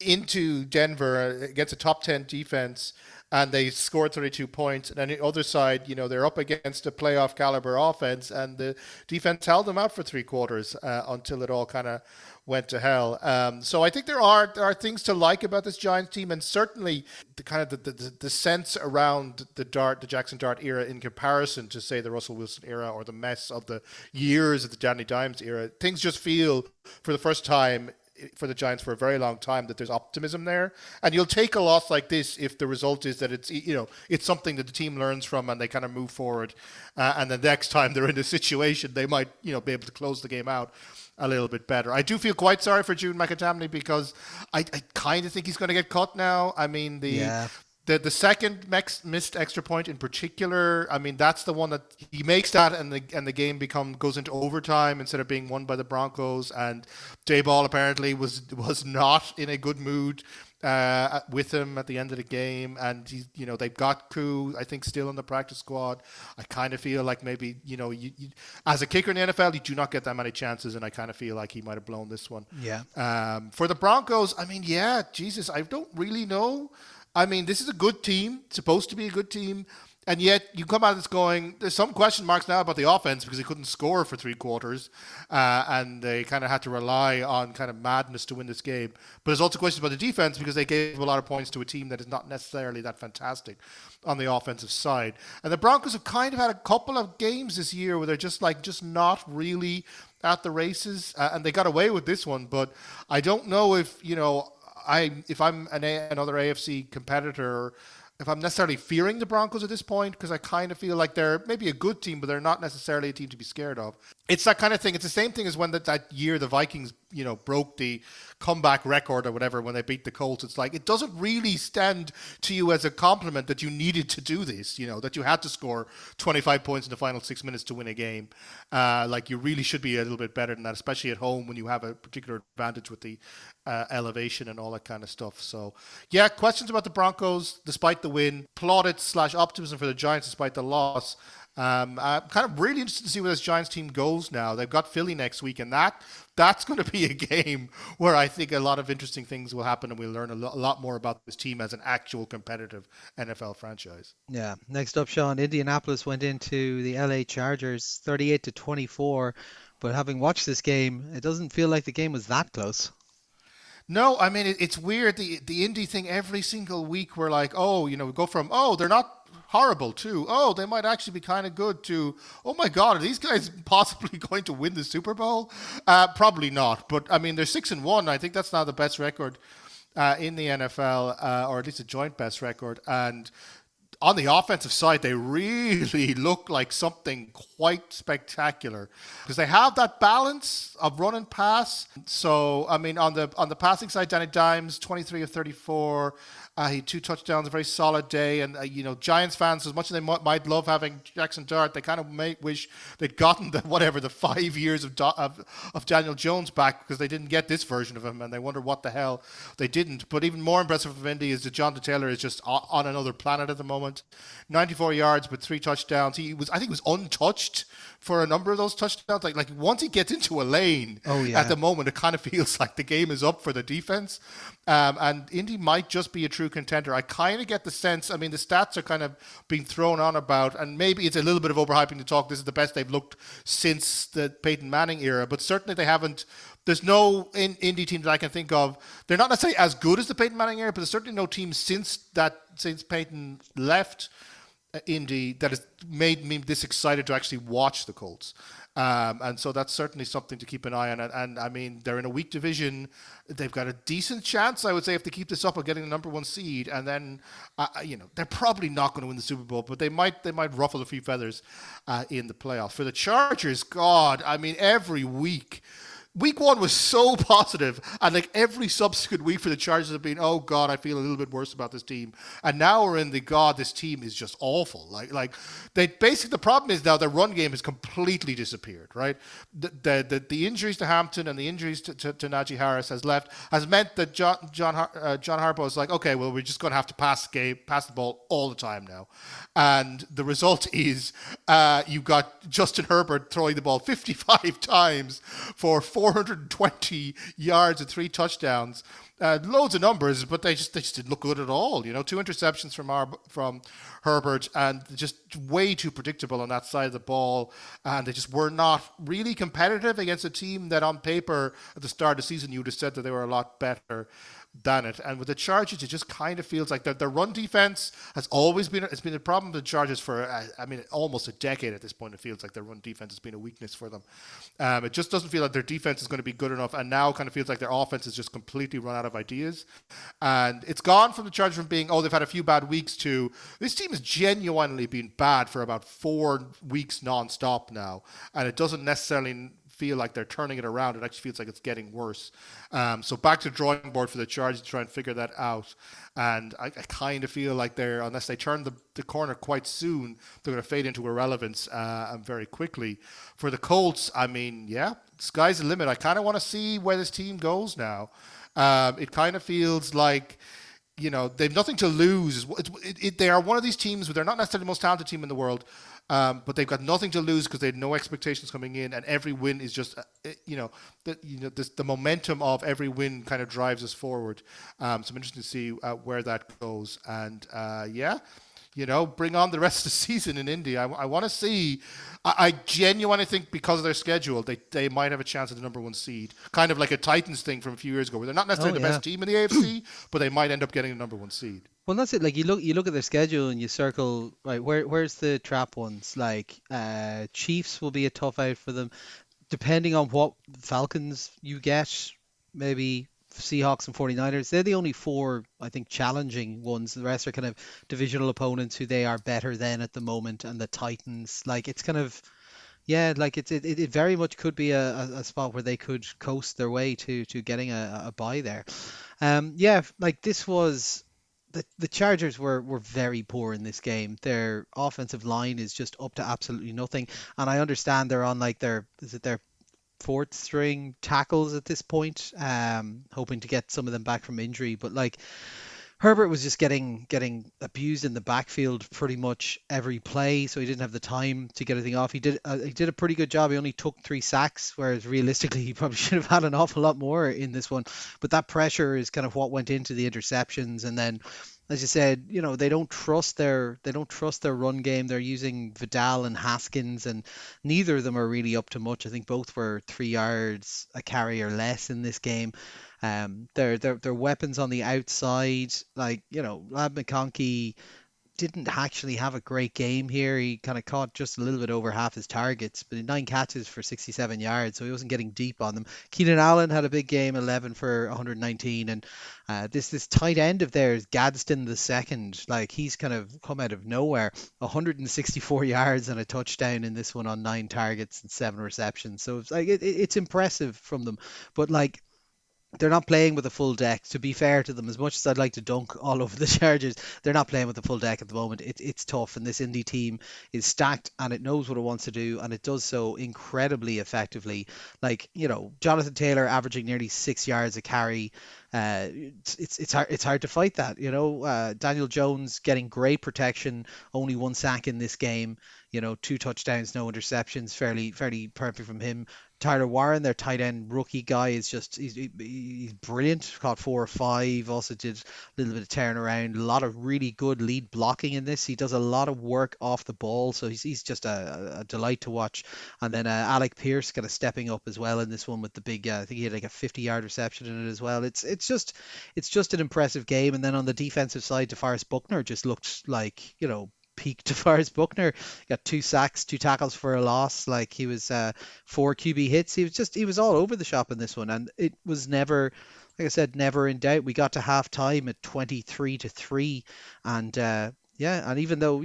into Denver against a top 10 defense, and they scored 32 points. And on the other side, they're up against a playoff caliber offense, and the defense held them out for 3 quarters until it all kind of went to hell. So I think there are things to like about this Giants team, and certainly the kind of the sense around the Jackson Dart era in comparison to, say, the Russell Wilson era or the mess of the years of the Danny Dimes era. Things just feel, for the first time for the Giants for a very long time, that there's optimism there. And you'll take a loss like this if the result is that it's something that the team learns from and they kind of move forward. And the next time they're in a situation, they might be able to close the game out a little bit better. I do feel quite sorry for June McAtamney, because I kind of think he's going to get cut now. I mean, the second missed extra point in particular, I mean, that's the one that he makes that, and the game goes into overtime instead of being won by the Broncos. And Dayball apparently was not in a good mood with him at the end of the game, and they've got Koo, I think, still in the practice squad. I kind of feel like maybe you, as a kicker in the NFL, you do not get that many chances, and I kind of feel like he might have blown this one. Yeah. For the Broncos, I mean, yeah, Jesus, I don't really know. I mean, this is a good team, supposed to be a good team, and yet you come out of this going, there's some question marks now about the offense, because they couldn't score for 3 quarters, and they kind of had to rely on kind of madness to win this game. But there's also questions about the defense, because they gave a lot of points to a team that is not necessarily that fantastic on the offensive side. And the Broncos have kind of had a couple of games this year where they're just not really at the races, and they got away with this one. But I don't know if if I'm another AFC competitor, if I'm necessarily fearing the Broncos at this point, because I kind of feel like they're maybe a good team, but they're not necessarily a team to be scared of. It's that kind of thing. It's the same thing as when that year the Vikings, broke the comeback record or whatever when they beat the Colts. It's like, it doesn't really stand to you as a compliment that you needed to do this, that you had to score 25 points in the final 6 minutes to win a game. Like, you really should be a little bit better than that, especially at home when you have a particular advantage with the elevation and all that kind of stuff. So, yeah, questions about the Broncos despite the win. Plaudits/optimism for the Giants despite the loss. I'm kind of really interested to see where this Giants team goes now. They've got Philly next week, and that's going to be a game where I think a lot of interesting things will happen, and we'll learn a lot more about this team as an actual competitive NFL franchise. Yeah. Next up, Sean, Indianapolis went into the LA Chargers 38-24, but having watched this game, it doesn't feel like the game was that close. No, I mean it's weird the indie thing. Every single week we're like, oh, we go from they're not horrible to they might actually be kind of good to oh my god, are these guys possibly going to win the Super Bowl? Probably not, but I mean they're 6-1. I think that's now the best record in the NFL, or at least a joint best record. And on the offensive side, they really look like something quite spectacular because they have that balance of run and pass. So, I mean, on the passing side, Danny Dimes, 23 of 34. He had 2 touchdowns, a very solid day. And, Giants fans, as much as they might love having Jackson Dart, they kind of wish they'd gotten the 5 years of Daniel Jones back because they didn't get this version of him. And they wonder what the hell they didn't. But even more impressive of Indy is that Jonathan Taylor is just on another planet at the moment. 94 yards, but 3 touchdowns. I think he was untouched for a number of those touchdowns. Like once he gets into a lane, Oh yeah. at the moment, it kind of feels like the game is up for the defense. And Indy might just be a true contender. I kind of get the sense, I mean, the stats are kind of being thrown on about, and maybe it's a little bit of overhyping to talk. This is the best they've looked since the Peyton Manning era, but certainly they haven't. There's no Indy team that I can think of. They're not necessarily as good as the Peyton Manning era, but there's certainly no team since Peyton left Indy that has made me this excited to actually watch the Colts. And so that's certainly something to keep an eye on. And I mean, they're in a weak division. They've got a decent chance, I would say, if they keep this up of getting the number 1 seed. And then, they're probably not going to win the Super Bowl, but they might ruffle a few feathers in the playoffs. For the Chargers, God, I mean, every week. Week 1 was so positive, and like every subsequent week for the Chargers have been, oh God, I feel a little bit worse about this team. And now we're in the God, this team is just awful. Like they basically, the problem is now their run game has completely disappeared, right? The injuries to Hampton and the injuries to Najee Harris has meant that John Harbaugh is like, okay, well, we're just going to have to pass the ball all the time now. And the result is you've got Justin Herbert throwing the ball 55 times for 420 yards and 3 touchdowns. Loads of numbers, but they just didn't look good at all. 2 interceptions from Herbert, and just way too predictable on that side of the ball. And they just were not really competitive against a team that on paper at the start of the season you would have said that they were a lot better than it. And with the Chargers, it just kind of feels like their run defense has always been a problem with the Chargers for almost a decade at this point. It feels like their run defense has been a weakness for them. It just doesn't feel like their defense is going to be good enough, and now kind of feels like their offense is just completely run out of ideas. And it's gone from the Chargers from being, they've had a few bad weeks, to this team has genuinely been bad for about 4 weeks non-stop now, and it doesn't necessarily feel like they're turning it around. It actually feels like it's getting worse. So back to the drawing board for the Chargers to try and figure that out. And I kind of feel like unless they turn the corner quite soon, they're going to fade into irrelevance very quickly. For the Colts, I mean, yeah, sky's the limit. I kind of want to see where this team goes now. It kind of feels like, they've nothing to lose. They are one of these teams where they're not necessarily the most talented team in the world, but they've got nothing to lose because they had no expectations coming in, and every win is just, the momentum of every win kind of drives us forward. So I'm interested to see where that goes, and bring on the rest of the season in Indy. I want to see. I genuinely think because of their schedule, they might have a chance at the number 1 seed, kind of like a Titans thing from a few years ago, where they're not necessarily the best team in the AFC, but they might end up getting the number 1 seed. Well, that's it. Like you look at their schedule and you circle, right, where's the trap ones? Like Chiefs will be a tough out for them, depending on what Falcons you get. Maybe Seahawks and 49ers. They're the only 4, I think, challenging ones. The rest are kind of divisional opponents who they are better than at the moment. And the Titans, like it's kind of, yeah, like it very much could be a spot where they could coast their way to getting a bye there. Yeah, like this was. The Chargers were very poor in this game. Their offensive line is just up to absolutely nothing. And I understand they're on like their 4th string tackles at this point, hoping to get some of them back from injury. But like Herbert was just getting abused in the backfield pretty much every play, so he didn't have the time to get anything off. He did a pretty good job. He only took 3 sacks, whereas realistically he probably should have had an awful lot more in this one. But that pressure is kind of what went into the interceptions, and then, as you said, they don't trust their run game. They're using Vidal and Haskins, and neither of them are really up to much. I think both were 3 yards a carry or less in this game. Their weapons on the outside, like Lad McConkey didn't actually have a great game here. He kind of caught just a little bit over half his targets, but 9 catches for 67 yards, so he wasn't getting deep on them. Keenan Allen had a big game, 11 for 119, and this tight end of theirs, Gadsden the second, like he's kind of come out of nowhere, 164 yards and a touchdown in this one on 9 targets and 7 receptions. So it's like it's impressive from them, but like they're not playing with a full deck. To be fair to them, as much as I'd like to dunk all over the Chargers, they're not playing with a full deck at the moment. It's tough, and this indie team is stacked, and it knows what it wants to do, and it does so incredibly effectively. Like Jonathan Taylor averaging nearly 6 yards a carry. It's hard to fight that. Daniel Jones getting great protection, only 1 sack in this game. 2 touchdowns, no interceptions, fairly perfect from him. Tyler Warren, their tight end rookie guy, is just he's brilliant. Caught 4 or 5. Also did a little bit of tearing around. A lot of really good lead blocking in this. He does a lot of work off the ball, so he's just a delight to watch. And then Alec Pierce kind of stepping up as well in this one with the big. I think he had like a 50-yard reception in it as well. It's just an impressive game. And then on the defensive side, DeForest Buckner just looked like peak DeForest Buckner. Got 2 sacks, 2 tackles for a loss. Like he was 4 QB hits. He was all over the shop in this one, and it was never, like I said, never in doubt. We got to half time at 23-3, and yeah, and even though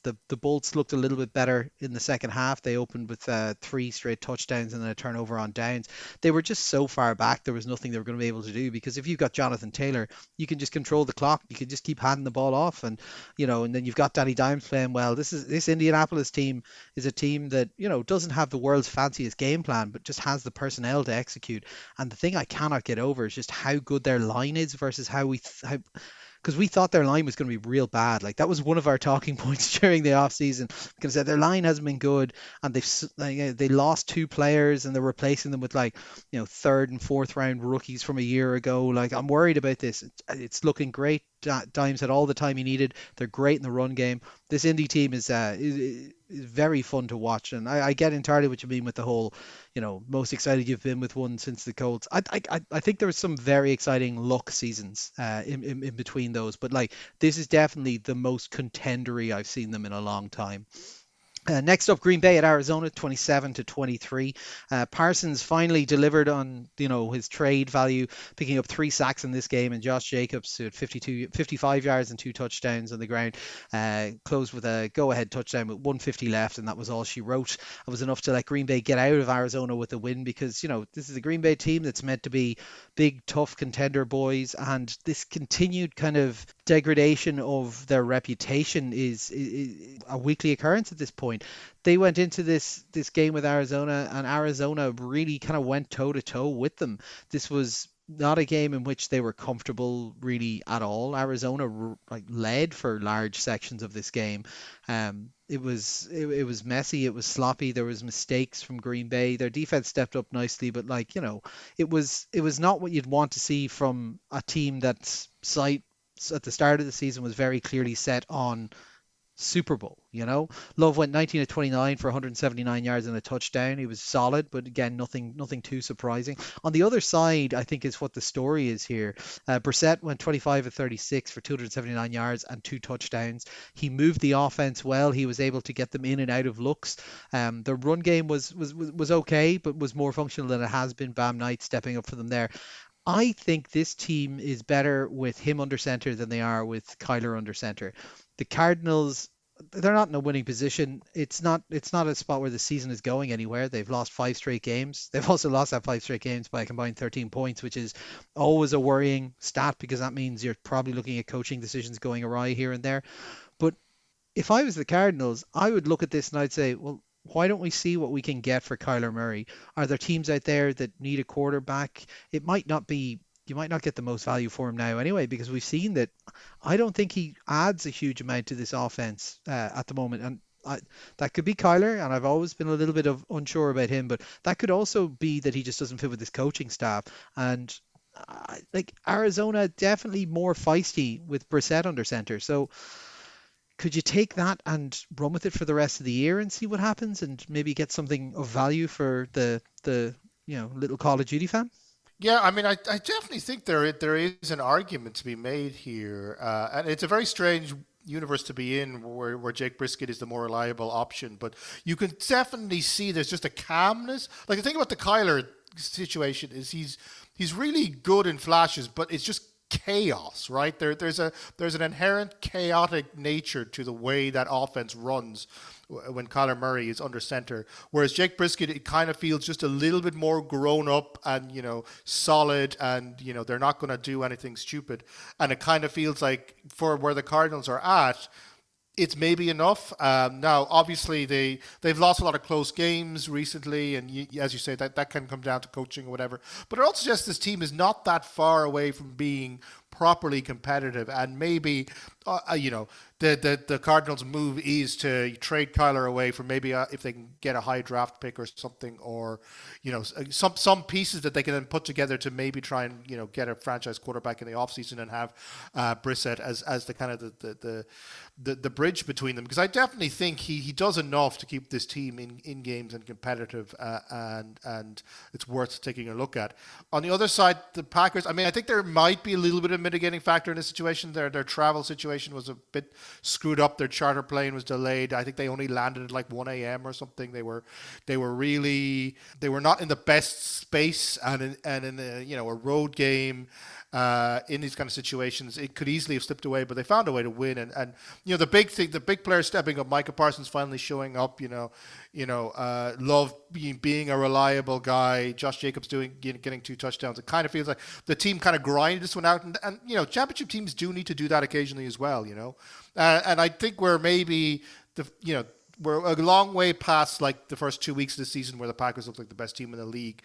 the Bolts looked a little bit better in the second half. They opened with 3 straight touchdowns and then a turnover on downs. They were just so far back, there was nothing they were going to be able to do because if you've got Jonathan Taylor, you can just control the clock. You can just keep handing the ball off, and then you've got Danny Dimes playing well. This Indianapolis team is a team that doesn't have the world's fanciest game plan, but just has the personnel to execute. And the thing I cannot get over is just how good their line is versus how because we thought their line was going to be real bad. Like that was one of our talking points during the off season because their line hasn't been good, and they lost 2 players and they're replacing them with third and fourth round rookies from a year ago. Like I'm worried about this. It's looking great. Dimes had all the time he needed. They're great in the run game. This indie team is very fun to watch, and I get entirely what you mean with the whole, most excited you've been with one since the Colts. I think there was some very exciting luck seasons in between those, but like this is definitely the most contendery I've seen them in a long time. Next up, Green Bay at Arizona, 27-23. Parsons finally delivered on his trade value, picking up 3 sacks in this game, and Josh Jacobs, who had 55 yards and 2 touchdowns on the ground, closed with a go-ahead touchdown with 150 left, and that was all she wrote. It was enough to let Green Bay get out of Arizona with a win because this is a Green Bay team that's meant to be big, tough contender boys, and this continued kind of degradation of their reputation is a weekly occurrence at this point. They went into this game with Arizona, and Arizona really kind of went toe to toe with them. This was not a game in which they were comfortable really at all. Arizona like led for large sections of this game. It was messy. It was sloppy. There was mistakes from Green Bay. Their defense stepped up nicely, but it was not what you'd want to see from a team that's sight at the start of the season was very clearly set on Super Bowl. Love went 19 of 29 for 179 yards and a touchdown. He was solid, but again, nothing too surprising. On the other side, I think is what the story is here. Brissett went 25 of 36 for 279 yards and 2 touchdowns. He moved the offense well. He was able to get them in and out of looks. The run game was okay, but was more functional than it has been. Bam Knight stepping up for them there. I think this team is better with him under center than they are with Kyler under center. The Cardinals, they're not in a winning position. It's not a spot where the season is going anywhere. They've lost 5 straight games. They've also lost that 5 straight games by a combined 13 points, which is always a worrying stat because that means you're probably looking at coaching decisions going awry here and there. But if I was the Cardinals, I would look at this and I'd say, well, why don't we see what we can get for Kyler Murray? Are there teams out there that need a quarterback? It might not be, you might not get the most value for him now anyway, because we've seen that I don't think he adds a huge amount to this offense at the moment. And that could be Kyler, and I've always been a little bit of unsure about him, but that could also be that he just doesn't fit with his coaching staff. And like Arizona, definitely more feisty with Brissett under center. So could you take that and run with it for the rest of the year and see what happens and maybe get something of value for the little Call of Duty fan? Yeah, I mean, I definitely think there is an argument to be made here, and it's a very strange universe to be in, where Jake Brisket is the more reliable option. But you can definitely see there's just a calmness. Like the thing about the Kyler situation is he's really good in flashes, but it's just chaos, right? There's an inherent chaotic nature to the way that offense runs when Kyler Murray is under center. Whereas Jake Brisket, it kind of feels just a little bit more grown up and, solid, and, they're not going to do anything stupid. And it kind of feels like, for where the Cardinals are at, it's maybe enough. Now, obviously, they've lost a lot of close games recently, and as you say, that can come down to coaching or whatever. But it also suggests this team is not that far away from being properly competitive, and maybe the Cardinals' move is to trade Kyler away for maybe if they can get a high draft pick or something, or some pieces that they can then put together to maybe try and get a franchise quarterback in the offseason and have Brissett as the kind of the bridge between them, because I definitely think he does enough to keep this team in games and competitive, and it's worth taking a look at. On the other side, the Packers, I mean, I think there might be a little bit of mitigating factor in this situation. Their travel situation was a bit screwed up. Their charter plane was delayed. I think they only landed at like 1 a.m. or something. They were not in the best space, and in a road game. In these kind of situations, it could easily have slipped away, but they found a way to win. And the big thing, the big player stepping up, Micah Parsons finally showing up. Love being a reliable guy. Josh Jacobs getting 2 touchdowns. It kind of feels like the team kind of grinded this one out, and championship teams do need to do that occasionally as well. And I think we're maybe we're a long way past like the first 2 weeks of the season where the Packers look like the best team in the league.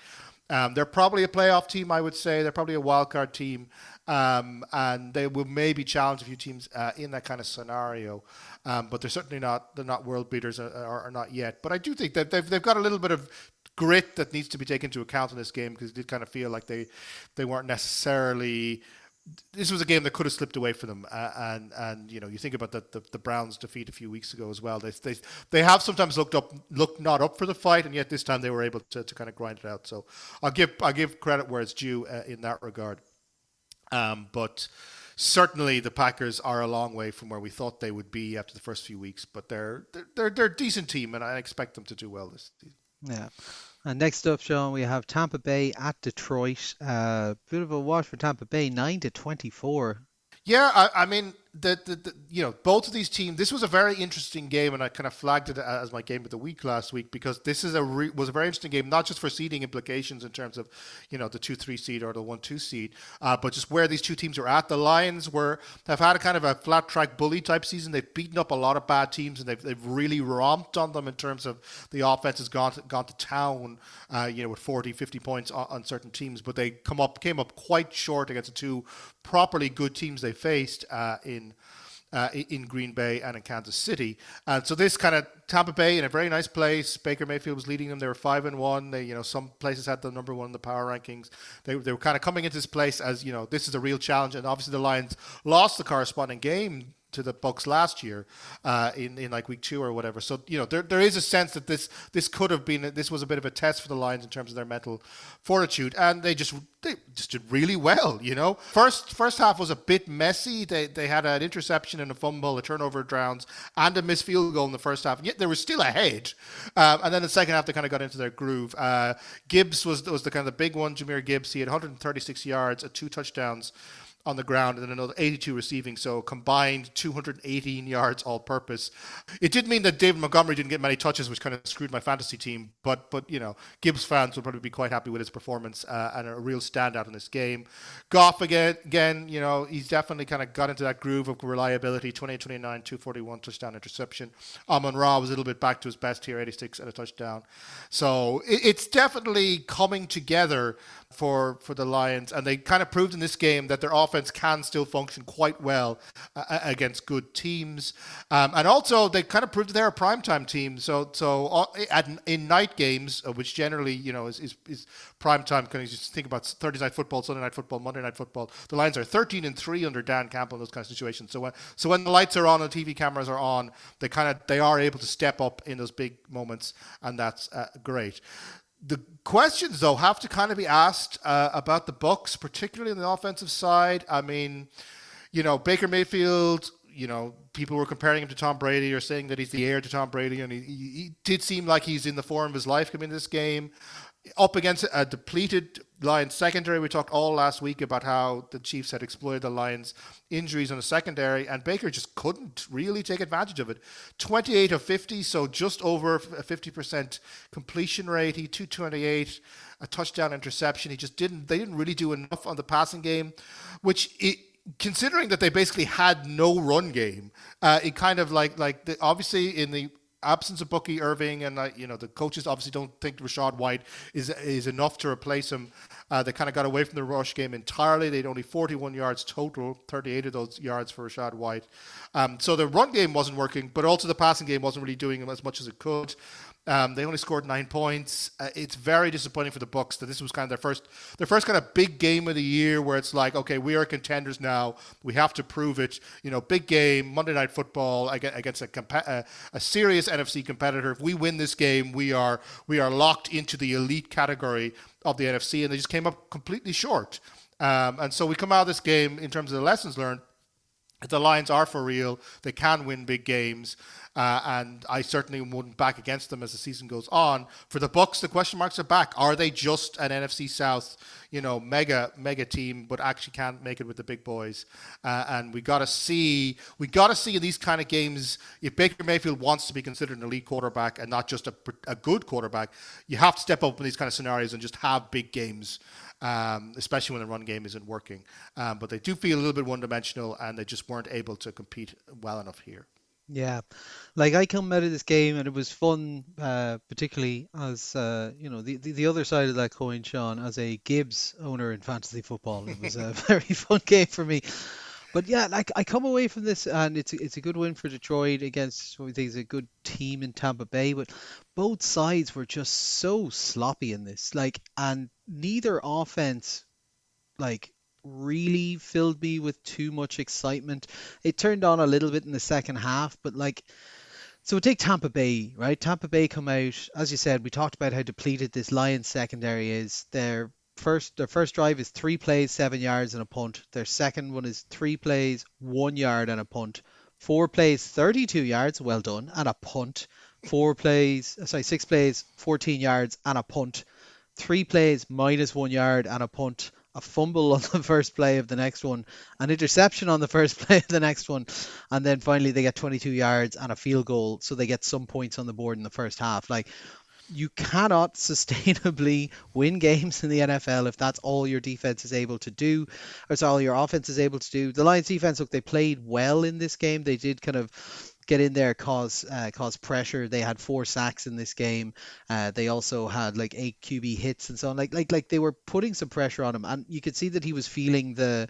They're probably a playoff team, I would say. They're probably a wild card team, and they will maybe challenge a few teams in that kind of scenario. But they're certainly not. They're not world beaters, or not yet. But I do think that they've got a little bit of grit that needs to be taken into account in this game, because it did kind of feel like they weren't necessarily. This was a game that could have slipped away for them, and you think about the Browns' defeat a few weeks ago as well. They have sometimes looked not up for the fight, and yet this time they were able to kind of grind it out. So I'll give credit where it's due in that regard. But certainly the Packers are a long way from where we thought they would be after the first few weeks. But they're a decent team, and I expect them to do well this season. Yeah. And next up, Sean, we have Tampa Bay at Detroit. Bit of a wash for Tampa Bay, 9-24. Yeah, I mean, both of these teams. This was a very interesting game, and I kind of flagged it as my game of the week last week, because this is was a very interesting game, not just for seeding implications in terms of the 2-3 seed or the 1-2 seed, but just where these two teams are at. The Lions have had a kind of a flat track bully type season. They've beaten up a lot of bad teams, and they've really romped on them in terms of the offense has gone to town, with 40, 50 points on certain teams, but they came up quite short against the two properly good teams they faced in Green Bay and in Kansas City. And so this kind of Tampa Bay in a very nice place. Baker Mayfield was leading them. They were 5-1. They, some places had them number one in the power rankings. They were kind of coming into this place as, this is a real challenge. And obviously the Lions lost the corresponding game to the Bucs last year in like week 2 or whatever. So there is a sense that this could have been, this was a bit of a test for the Lions in terms of their mental fortitude, and they just did really well. First half was a bit messy. They had an interception and a fumble, a turnover downs, and a missed field goal in the first half, and yet they were still ahead. And then the second half they kind of got into their groove. Gibbs was the kind of the big one. Jahmyr Gibbs, he had 136 yards, 2 touchdowns on the ground, and then another 82 receiving, so combined 218 yards all purpose. It did mean that David Montgomery didn't get many touches, which kind of screwed my fantasy team, but Gibbs fans will probably be quite happy with his performance, and a real standout in this game. Goff again, he's definitely kind of got into that groove of reliability. 28-29, 241 touchdown interception. Amon-Ra was a little bit back to his best here, 86 and a touchdown. So it's definitely coming together for the Lions, and they kind of proved in this game that their offense can still function quite well against good teams, and also they kind of proved that they're a primetime team. So in night games, which generally is primetime, kind of just think about Thursday night football, Sunday night football, Monday night football. The Lions are 13-3 under Dan Campbell in those kind of situations. So when the lights are on and the TV cameras are on, they are able to step up in those big moments, and that's great. The questions, though, have to kind of be asked about the Bucks, particularly on the offensive side. I mean, Baker Mayfield, people were comparing him to Tom Brady or saying that he's the heir to Tom Brady, and he did seem like he's in the form of his life coming into this game. Up against a depleted Lions secondary, we talked all last week about how the Chiefs had exploited the Lions' injuries on the secondary, and Baker just couldn't really take advantage of it. 28 of 50, so just over a 50% completion rate. He 228, a touchdown interception. They didn't really do enough on the passing game, considering that they basically had no run game, it kind of obviously in the absence of Bucky Irving, and the coaches obviously don't think Rashad White is enough to replace him. They kind of got away from the rush game entirely. They had only 41 yards total, 38 of those yards for Rashad White. So the run game wasn't working, but also the passing game wasn't really doing as much as it could. They only scored 9 points. It's very disappointing for the Bucks that this was kind of their first kind of big game of the year, where it's like, okay, we are contenders now. We have to prove it. Big game, Monday Night Football against a serious NFC competitor. If we win this game, we are locked into the elite category of the NFC, and they just came up completely short. And so we come out of this game in terms of the lessons learned. The Lions are for real. They can win big games, and I certainly wouldn't back against them as the season goes on. For the Bucks, the question marks are back. Are they just an NFC South, mega team, but actually can't make it with the big boys? And we gotta see in these kind of games, if Baker Mayfield wants to be considered an elite quarterback and not just a good quarterback, you have to step up in these kind of scenarios and just have big games. Especially when the run game isn't working. But they do feel a little bit one-dimensional, and they just weren't able to compete well enough here. Yeah, like I come out of this game and it was fun, particularly as the other side of that coin, Sean, as a Gibbs owner in fantasy football. It was a very fun game for me. But yeah, like I come away from this and it's a good win for Detroit against what we think is a good team in Tampa Bay, but both sides were just so sloppy in this. And neither offense like really filled me with too much excitement. It turned on a little bit in the second half, but so we take Tampa Bay, right? Tampa Bay come out, as you said, we talked about how depleted this Lions secondary is. Their first drive is 3 plays, 7 yards and a punt. Their second one is 3 plays, 1 yard and a punt. 4 plays, 32 yards, well done, and a punt. 6 plays, 14 yards and a punt. 3 plays, -1 yard and a punt. A fumble on the first play of the next one, an interception on the first play of the next one, and then finally they get 22 yards and a field goal, so they get some points on the board in the first half. You cannot sustainably win games in the NFL if that's all your defense is able to do, or it's all your offense is able to do. The Lions defense, look, they played well in this game. They did kind of get in there, cause pressure. They had 4 sacks in this game. They also had like 8 QB hits and so on. Like they were putting some pressure on him, and you could see that he was feeling the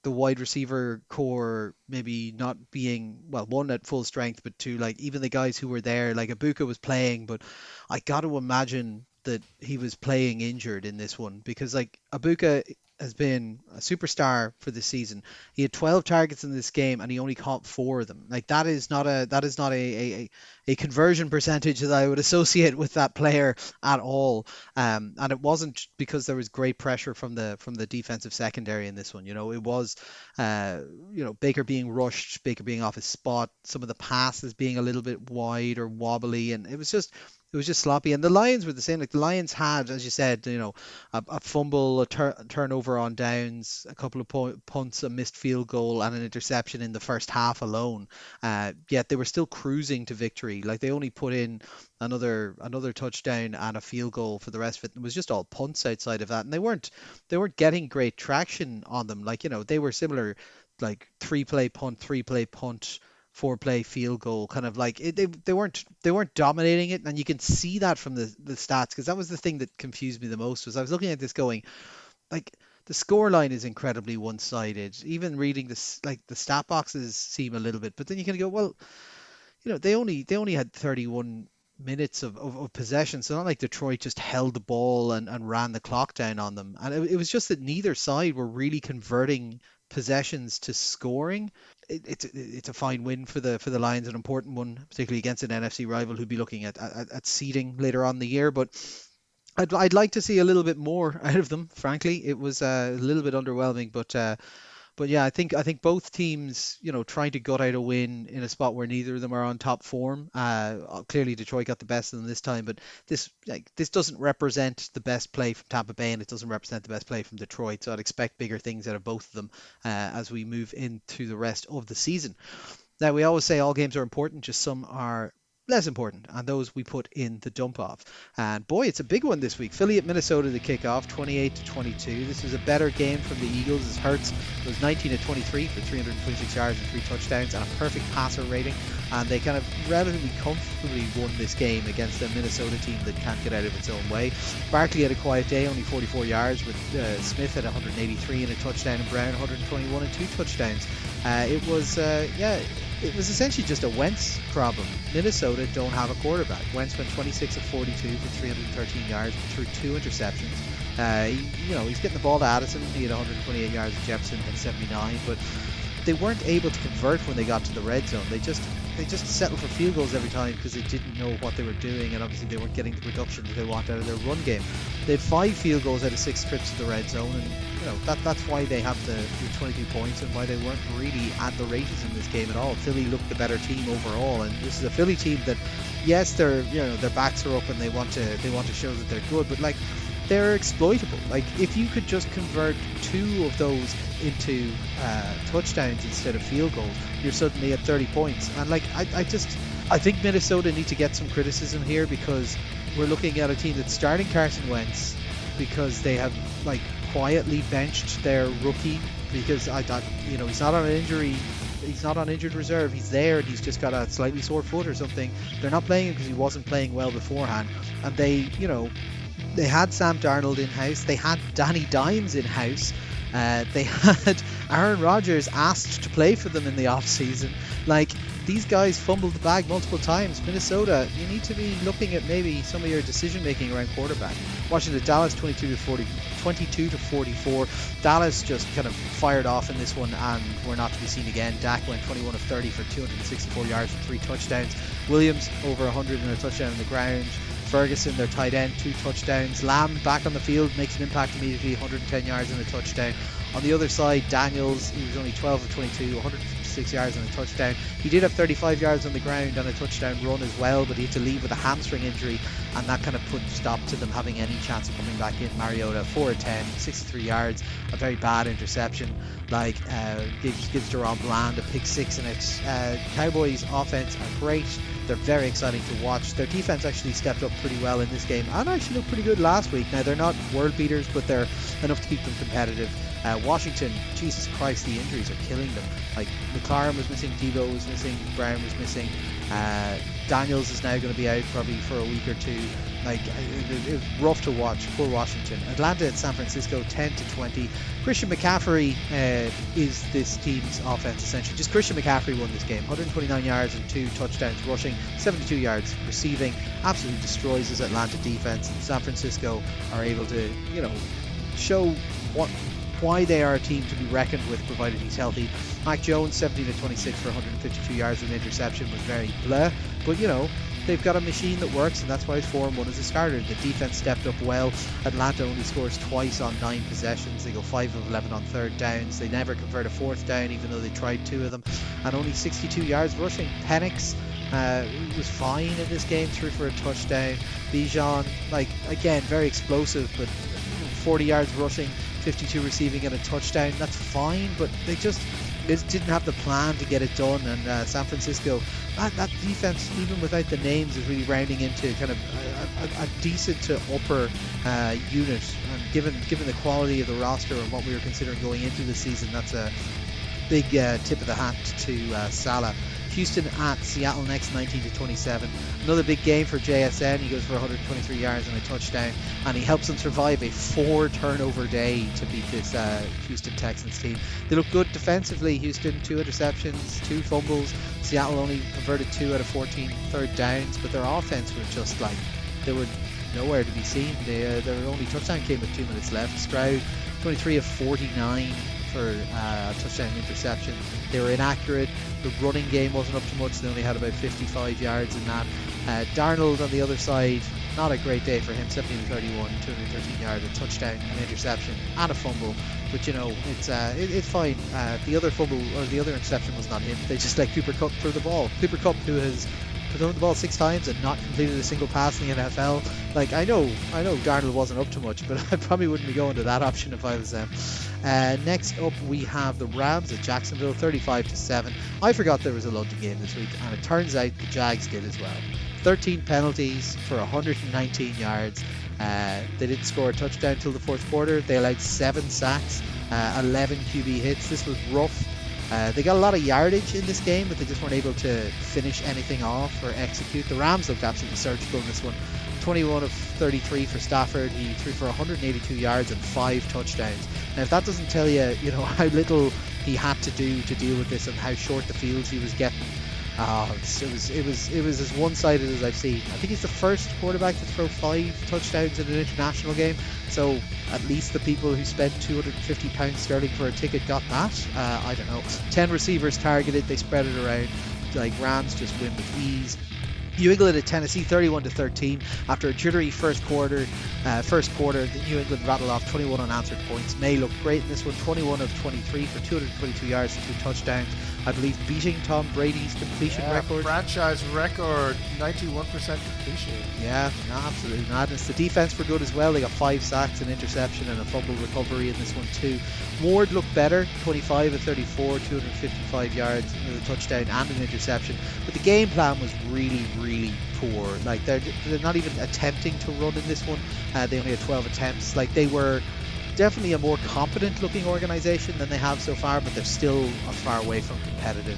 the wide receiver core maybe not being, well, one, at full strength, but two, like even the guys who were there, like Ibuka was playing, but I got to imagine that he was playing injured in this one, because like Ibuka has been a superstar for this season. He had 12 targets in this game and he only caught 4 of them. Like that is not a conversion percentage that I would associate with that player at all. And it wasn't because there was great pressure from the defensive secondary in this one. It was Baker being rushed, Baker being off his spot, some of the passes being a little bit wide or wobbly, and it was just sloppy. And the Lions were the same. Like the Lions had, as you said, a fumble, a turnover on downs, a couple of punts, a missed field goal, and an interception in the first half alone. Yet they were still cruising to victory. Like they only put in another touchdown and a field goal for the rest of it. It was just all punts outside of that, and they weren't getting great traction on them. Like they were similar, like 3 play punt, 3 play punt, 4 play field goal, kind of like they weren't dominating it, and you can see that from the stats, because that was the thing that confused me the most. Was I was looking at this going, like, the score line is incredibly one-sided. Even reading this, like the stat boxes seem a little bit, but then you can go, well, they only had 31 minutes of possession, so not like Detroit just held the ball and ran the clock down on them. And it was just that neither side were really converting possessions to scoring. it's a fine win for the Lions, an important one, particularly against an NFC rival who'd be looking at seeding later on in the year. But I'd like to see a little bit more out of them. Frankly, it was a little bit underwhelming, but yeah, I think both teams, trying to gut out a win in a spot where neither of them are on top form. Clearly Detroit got the best of them this time, but this doesn't represent the best play from Tampa Bay, and it doesn't represent the best play from Detroit. So I'd expect bigger things out of both of them as we move into the rest of the season. Now, we always say all games are important, just some are less important, and those we put in the dump off. And boy, it's a big one this week. Philly at Minnesota to kick off, 28-22. This was a better game from the Eagles as Hurts was 19-23 for 326 yards and 3 touchdowns and a perfect passer rating. And they kind of relatively comfortably won this game against a Minnesota team that can't get out of its own way. Barkley had a quiet day, only 44 yards, with Smith at 183 and a touchdown, and Brown 121 and 2 touchdowns. It was essentially just a Wentz problem. Minnesota don't have a quarterback. Wentz went 26 of 42 for 313 yards, threw 2 interceptions. He's getting the ball to Addison. He had 128 yards. Jefferson had 79, but they weren't able to convert when they got to the red zone. They just settled for field goals every time because they didn't know what they were doing, and obviously they weren't getting the production that they want out of their run game. They had 5 field goals out of 6 trips to the red zone, and that's why they have the 22 points and why they weren't really at the races in this game at all. Philly looked the better team overall, and this is a Philly team that, yes, their backs are up and they want to show that they're good, but they're exploitable. If you could just convert 2 of those into touchdowns instead of field goals, you're suddenly at 30 points. And I think Minnesota need to get some criticism here, because we're looking at a team that's starting Carson Wentz because they have quietly benched their rookie, because he's not on an injury. He's not on injured reserve. He's there, and he's just got a slightly sore foot or something. They're not playing him because he wasn't playing well beforehand. And they had Sam Darnold in-house. They had Danny Dimes in-house. They had Aaron Rodgers asked to play for them in the off-season. These guys fumbled the bag multiple times. Minnesota, you need to be looking at maybe some of your decision-making around quarterback. Washington, Dallas 22-44. Dallas just kind of fired off in this one and were not to be seen again. Dak went 21 of 30 for 264 yards and 3 touchdowns. Williams over 100 and a touchdown on the ground. Ferguson, their tight end, 2 touchdowns. Lamb back on the field, makes an impact immediately, 110 yards and a touchdown. On the other side, Daniels, he was only 12 of 22, 156 yards and a touchdown. He did have 35 yards on the ground and a touchdown run as well, but he had to leave with a hamstring injury, and that kind of put stop to them having any chance of coming back in. Mariota, 4 of 10, 63 yards, a very bad interception. Gives Deron Bland a pick 6 in it. Cowboys offense are great. They're very exciting to watch. Their defense actually stepped up pretty well in this game and actually looked pretty good last week. Now, they're not world beaters, but they're enough to keep them competitive. Washington, Jesus Christ, the injuries are killing them. McLaren was missing, Debo was missing, Brown was missing. Daniels is now going to be out probably for a week or 2. It was rough to watch. Poor Washington. Atlanta at San Francisco, 10-20. Christian McCaffrey is this team's offense essentially. Just Christian McCaffrey won this game. 129 yards and 2 touchdowns rushing, 72 yards receiving. Absolutely destroys this Atlanta defense. And San Francisco are able to, show why they are a team to be reckoned with, provided he's healthy. Mac Jones, 17-26 for 152 yards and an interception, was very blah. But, they've got a machine that works, and that's why it's 4-1 as a starter. The defense stepped up well. Atlanta only scores twice on 9 possessions. They go 5 of 11 on third downs. They never convert a fourth down, even though they tried 2 of them. And only 62 yards rushing. Penix was fine in this game, threw for a touchdown. Bijan, again, very explosive, but 40 yards rushing, 52 receiving and a touchdown. That's fine, but they just didn't have the plan to get it done. And San Francisco, that defense, even without the names, is really rounding into kind of a decent to upper unit. And given the quality of the roster and what we were considering going into the season, that's a big tip of the hat to Salah. Houston at Seattle next, 19-27. Another big game for JSN. He goes for 123 yards and a touchdown, and he helps them survive a 4 turnover day to beat this Houston Texans team. They look good defensively. Houston, 2 interceptions, 2 fumbles. Seattle only converted 2 out of 14 third downs, but their offense was just they were nowhere to be seen. Their only touchdown came with 2 minutes left. Stroud, 23 of 49 for a touchdown interception. They were inaccurate. The running game wasn't up to much. They only had about 55 yards in that. Darnold on the other side, not a great day for him. 17-31, 213 yards, a touchdown, an interception, and a fumble. But it's fine. The other fumble or the other interception was not him. They just let Cooper Kupp throw the ball. Cooper Kupp, who has thrown the ball 6 times and not completed a single pass in the NFL. Like, I know Darnold wasn't up to much, but I probably wouldn't be going to that option if I was them. Next up, we have the Rams at Jacksonville, 35-7. I forgot there was a London game this week, and it turns out the Jags did as well. 13 penalties for 119 yards. They didn't score a touchdown till the fourth quarter. They allowed 7 sacks, 11 QB hits. This was rough. They got a lot of yardage in this game, but they just weren't able to finish anything off or execute. The Rams looked absolutely surgical in this one. 21 of 33 for Stafford. He threw for 182 yards and 5 touchdowns. Now, if that doesn't tell you, how little he had to do to deal with this and how short the fields he was getting, it was as one-sided as I've seen. I think he's the first quarterback to throw 5 touchdowns in an international game. So at least the people who spent £250 sterling for a ticket got that. I don't know. 10 receivers targeted. They spread it around. Like, Rams just win with ease. New England at Tennessee, 31-13. After a jittery first quarter, the New England rattled off 21 unanswered points. May looked great in this one, 21 of 23 for 222 yards and 2 touchdowns. I believe beating Tom Brady's completion record. Franchise record, 91% completion. Yeah, absolutely madness. The defense were good as well. They got 5 sacks, an interception, and a fumble recovery in this one too. Ward looked better, 25 of 34, 255 yards, a touchdown and an interception. But the game plan was really, really poor. Like, they're not even attempting to run in this one. They only had 12 attempts. Like, they were definitely a more competent looking organisation than they have so far, but they're still far away from competitive.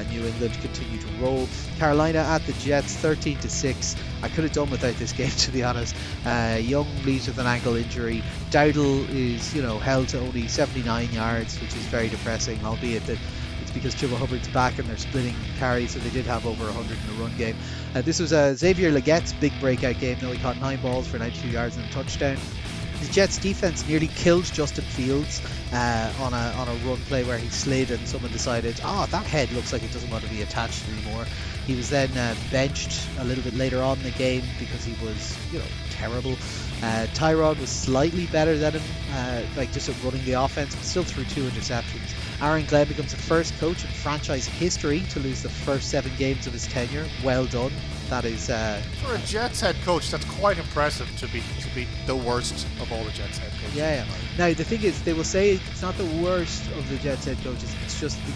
New England continue to roll. Carolina at the Jets, 13-6. I could have done without this game, to be honest. Young leaves with an ankle injury. Dowdle is held to only 79 yards, which is very depressing, albeit that it's because Chuba Hubbard's back and they're splitting carries, so they did have over 100 in the run game. This was Xavier Legette's big breakout game, though. He caught 9 balls for 92 yards and a touchdown. The Jets defense nearly killed Justin Fields on a run play where he slid and someone decided, that head looks like it doesn't want to be attached anymore. He was then benched a little bit later on in the game because he was, terrible. Tyrod was slightly better than him, just at running the offense, but still threw 2 interceptions. Aaron Glenn becomes the first coach in franchise history to lose the first 7 games of his tenure. Well done. That is for a Jets head coach, that's quite impressive to be the worst of all the Jets head coaches. Yeah. Now the thing is, they will say it's not the worst of the Jets head coaches. It's just the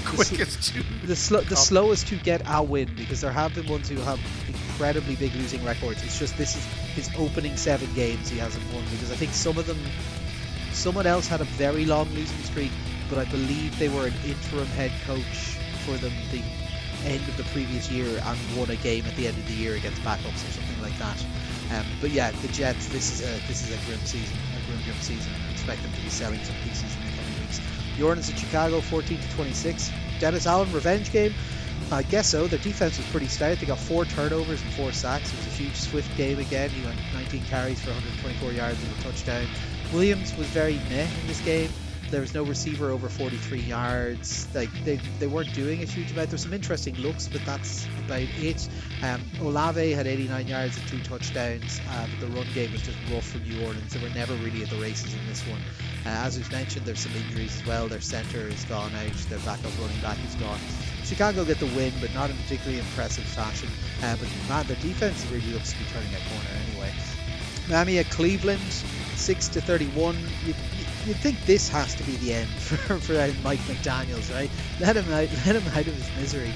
quickest, the slowest to get a win, because there have been ones who have incredibly big losing records. It's just this is his opening 7 games he hasn't won, because I think someone else had a very long losing streak, but I believe they were an interim head coach for them the end of the previous year and won a game at the end of the year against backups or something like that. But yeah, the Jets, this is a grim season. I expect them to be selling some pieces in the coming weeks. The Hornets at Chicago, 14-26. Dennis Allen revenge game. I guess so. Their defense was pretty stout. They got 4 turnovers and 4 sacks. It was a huge Swift game again. He went 19 carries for 124 yards and a touchdown. Williams was very meh in this game. There was no receiver over 43 yards. Like, they weren't doing a huge amount. There's some interesting looks, but that's about it. Olave had 89 yards and 2 touchdowns, but the run game was just rough for New Orleans. They were never really at the races in this one. As we've mentioned, there's some injuries as well. Their center is gone out. Their backup running back is gone. Chicago get the win, but not in particularly impressive fashion. But man, their defense really looks to be turning a corner anyway. Miami at Cleveland, 6-31. You'd think this has to be the end for Mike McDaniels, right? Let him out of his misery.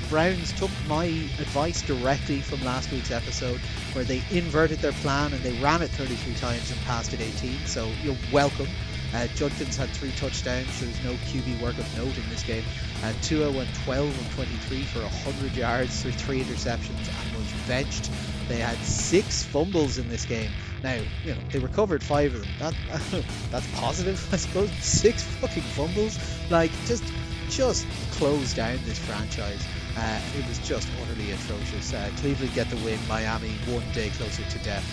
Browns took my advice directly from last week's episode, where they inverted their plan and they ran it 33 times and passed it 18. So you're welcome. Judkins had 3 touchdowns. There was no QB work of note in this game. Tua went 12 of 23 for 100 yards through 3 interceptions and was benched. They had 6 fumbles in this game. Now, they recovered 5 of them. That's positive, I suppose. 6 fucking fumbles. Like, just just closed down this franchise. It was just utterly atrocious. Cleveland get the win, Miami one day closer to death.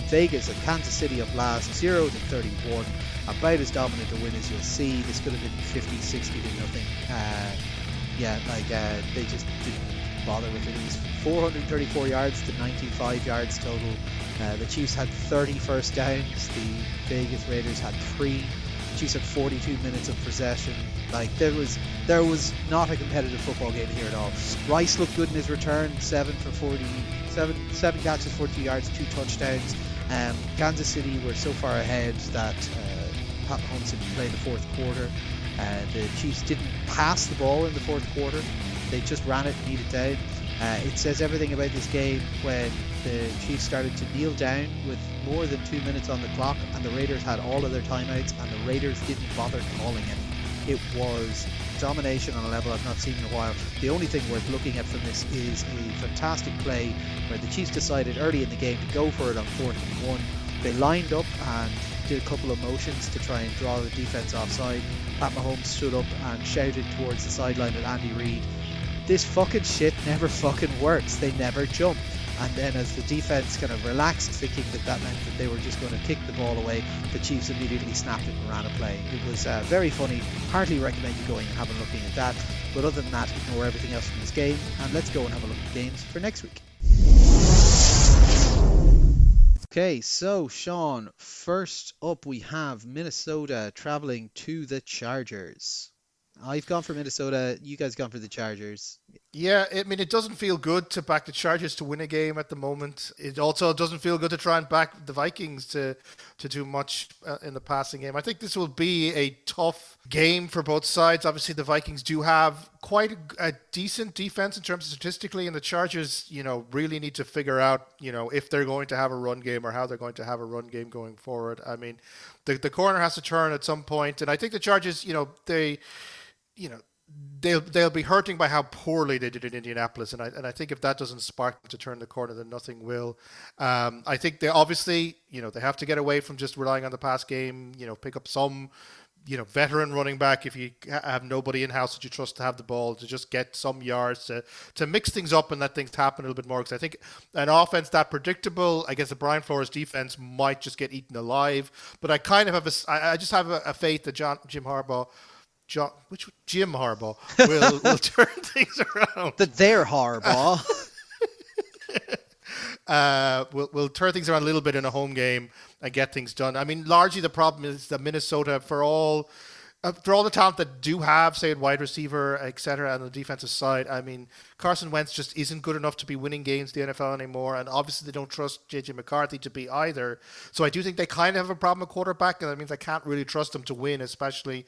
Vegas and Kansas City up last, 0-31. About as dominant a win as you'll see. This could have been 50, 60 to nothing. They just didn't bother with it. It was 434 yards to 95 yards total. The Chiefs had 30 first downs. The Vegas Raiders had 3. The Chiefs had 42 minutes of possession. There was not a competitive football game here at all. Rice looked good in his return, 7 catches, 42 yards, 2 touchdowns. Kansas City were so far ahead that Pat Mahomes didn't play the fourth quarter. The Chiefs didn't pass the ball in the fourth quarter. They just ran it and beat it down. It says everything about this game when the Chiefs started to kneel down with more than 2 minutes on the clock, and the Raiders had all of their timeouts, and the Raiders didn't bother calling it. It was domination on a level I've not seen in a while. The only thing worth looking at from this is a fantastic play where the Chiefs decided early in the game to go for it on 4th and 1. They lined up and did a couple of motions to try and draw the defense offside. Pat Mahomes stood up and shouted towards the sideline at Andy Reid, "This fucking shit never fucking works. They never jump." And then as the defense kind of relaxed, thinking that meant that they were just going to kick the ball away, the Chiefs immediately snapped it and ran a play. It was very funny. Hardly recommend you going and having a look at that. But other than that, ignore everything else from this game, and let's go and have a look at the games for next week. Okay, so Sean, first up we have Minnesota traveling to the Chargers. I've gone for Minnesota. You guys gone for the Chargers. Yeah, I mean, it doesn't feel good to back the Chargers to win a game at the moment. It also doesn't feel good to try and back the Vikings to do much in the passing game. I think this will be a tough game for both sides. Obviously, the Vikings do have quite a decent defense in terms of statistically, and the Chargers, really need to figure out, if they're going to have a run game or how they're going to have a run game going forward. I mean, the corner has to turn at some point, and I think the Chargers, they'll be hurting by how poorly they did in Indianapolis, and I think if that doesn't spark them to turn the corner, then nothing will. I think they obviously, they have to get away from just relying on the pass game. Pick up some, veteran running back if you have nobody in house that you trust to have the ball, to just get some yards to mix things up and let things happen a little bit more. Because I think an offense that predictable against the Brian Flores defense might just get eaten alive. But I kind of have I just have a faith that Jim Harbaugh will turn things around. That they're Harbaugh. We'll turn things around a little bit in a home game and get things done. I mean, largely the problem is that Minnesota, for all the talent that do have, say, at wide receiver, etc., on the defensive side, I mean, Carson Wentz just isn't good enough to be winning games in the NFL anymore, and obviously they don't trust J.J. McCarthy to be either. So I do think they kind of have a problem at quarterback, and that means I can't really trust them to win, especially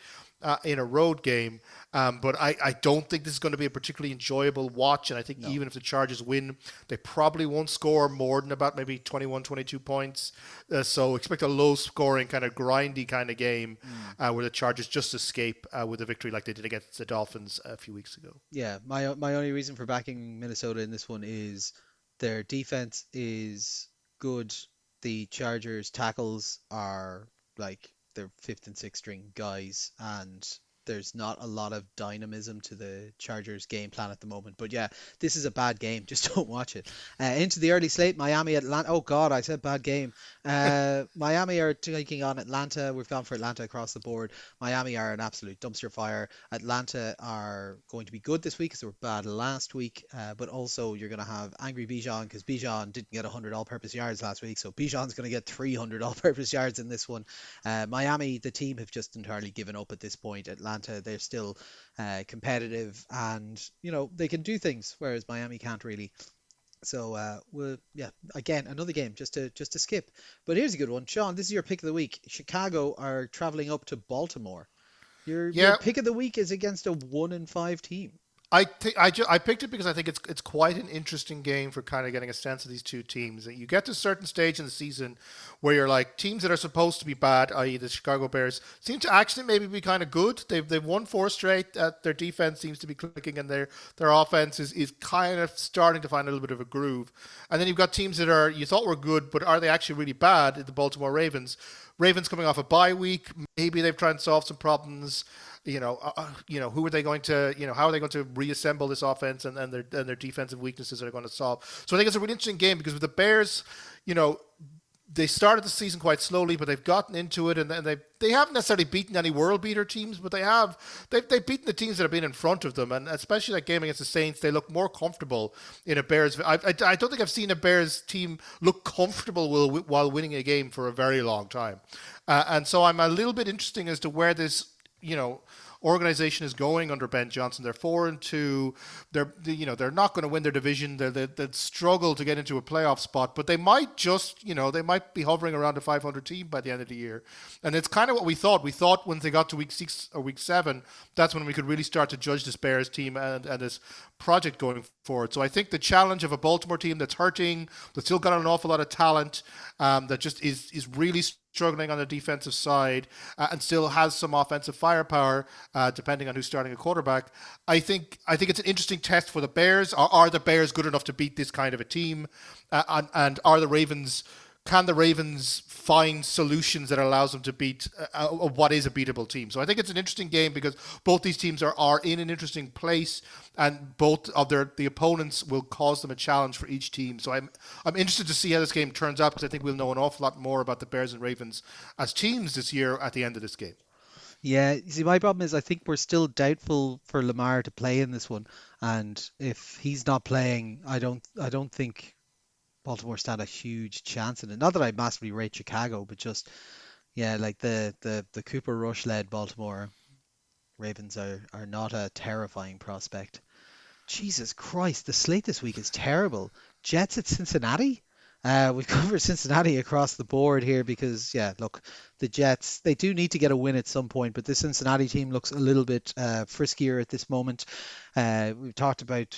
in a road game. But I don't think this is going to be a particularly enjoyable watch, and I think even if the Chargers win, they probably won't score more than about maybe 21, 22 points. So expect a low-scoring, kind of grindy kind of game where the Chargers just escape with a victory like they did against the Dolphins a few weeks ago. Yeah, my only reason for backing Minnesota in this one is their defense is good. The Chargers tackles are like they're 5th and 6th string guys, and there's not a lot of dynamism to the Chargers game plan at the moment. But yeah, this is a bad game. Just don't watch it. Into the early slate, Miami, Atlanta. Oh God, I said bad game. Miami are taking on Atlanta. We've gone for Atlanta across the board. Miami are an absolute dumpster fire. Atlanta are going to be good this week because they were bad last week. But also you're going to have angry Bijan because Bijan didn't get 100 all-purpose yards last week. So Bijan's going to get 300 all-purpose yards in this one. Miami, the team have just entirely given up at this point. Atlanta, they're still competitive, and they can do things, whereas Miami can't really. So again, another game just to skip. But here's a good one, Sean. This is your pick of the week. Chicago are traveling up to Baltimore. Your pick of the week is against a 1-5 team. I picked it because I think it's quite an interesting game for kind of getting a sense of these two teams. You get to a certain stage in the season where you're like, teams that are supposed to be bad, i.e. the Chicago Bears, seem to actually maybe be kind of good. They've won 4 straight. Their defense seems to be clicking, and their offense is kind of starting to find a little bit of a groove. And then you've got teams that you thought were good, but are they actually really bad? The Baltimore Ravens, Ravens coming off a bye week. Maybe they've tried and solve some problems. Who are they going to, how are they going to reassemble this offense and their defensive weaknesses are going to solve? So I think it's a really interesting game because with the Bears, you know, they started the season quite slowly, but they've gotten into it, and they haven't necessarily beaten any world beater teams, but they've beaten the teams that have been in front of them, and especially that game against the Saints, they look more comfortable in a Bears. I don't think I've seen a Bears team look comfortable while winning a game for a very long time, and so I'm a little bit interested as to where this organization is going under Ben Johnson. They're 4-2. They're not going to win their division. They'd struggle to get into a playoff spot, but they might they might be hovering around a 500 team by the end of the year. And it's kind of what we thought. We thought when they got to week 6 or week 7, that's when we could really start to judge this Bears team and this project going forward. So I think the challenge of a Baltimore team that's hurting, that's still got an awful lot of talent, that just is really struggling on the defensive side, and still has some offensive firepower, depending on who's starting a quarterback. I think it's an interesting test for the Bears. Are the Bears good enough to beat this kind of a team? And are the Ravens? Can the Ravens find solutions that allows them to beat what is a beatable team? So I think it's an interesting game because both these teams are in an interesting place, and both of the opponents will cause them a challenge for each team. So I'm interested to see how this game turns out because I think we'll know an awful lot more about the Bears and Ravens as teams this year at the end of this game. Yeah, you see, my problem is I think we're still doubtful for Lamar to play in this one, and if he's not playing, I don't think Baltimore stand a huge chance in it. Not that I massively rate Chicago, but just yeah, like the Cooper Rush led Baltimore Ravens are not a terrifying prospect. Jesus Christ, the slate this week is terrible. Jets at Cincinnati. We've covered Cincinnati across the board here because, yeah, look, the Jets, they do need to get a win at some point, but this Cincinnati team looks a little bit friskier at this moment. We've talked about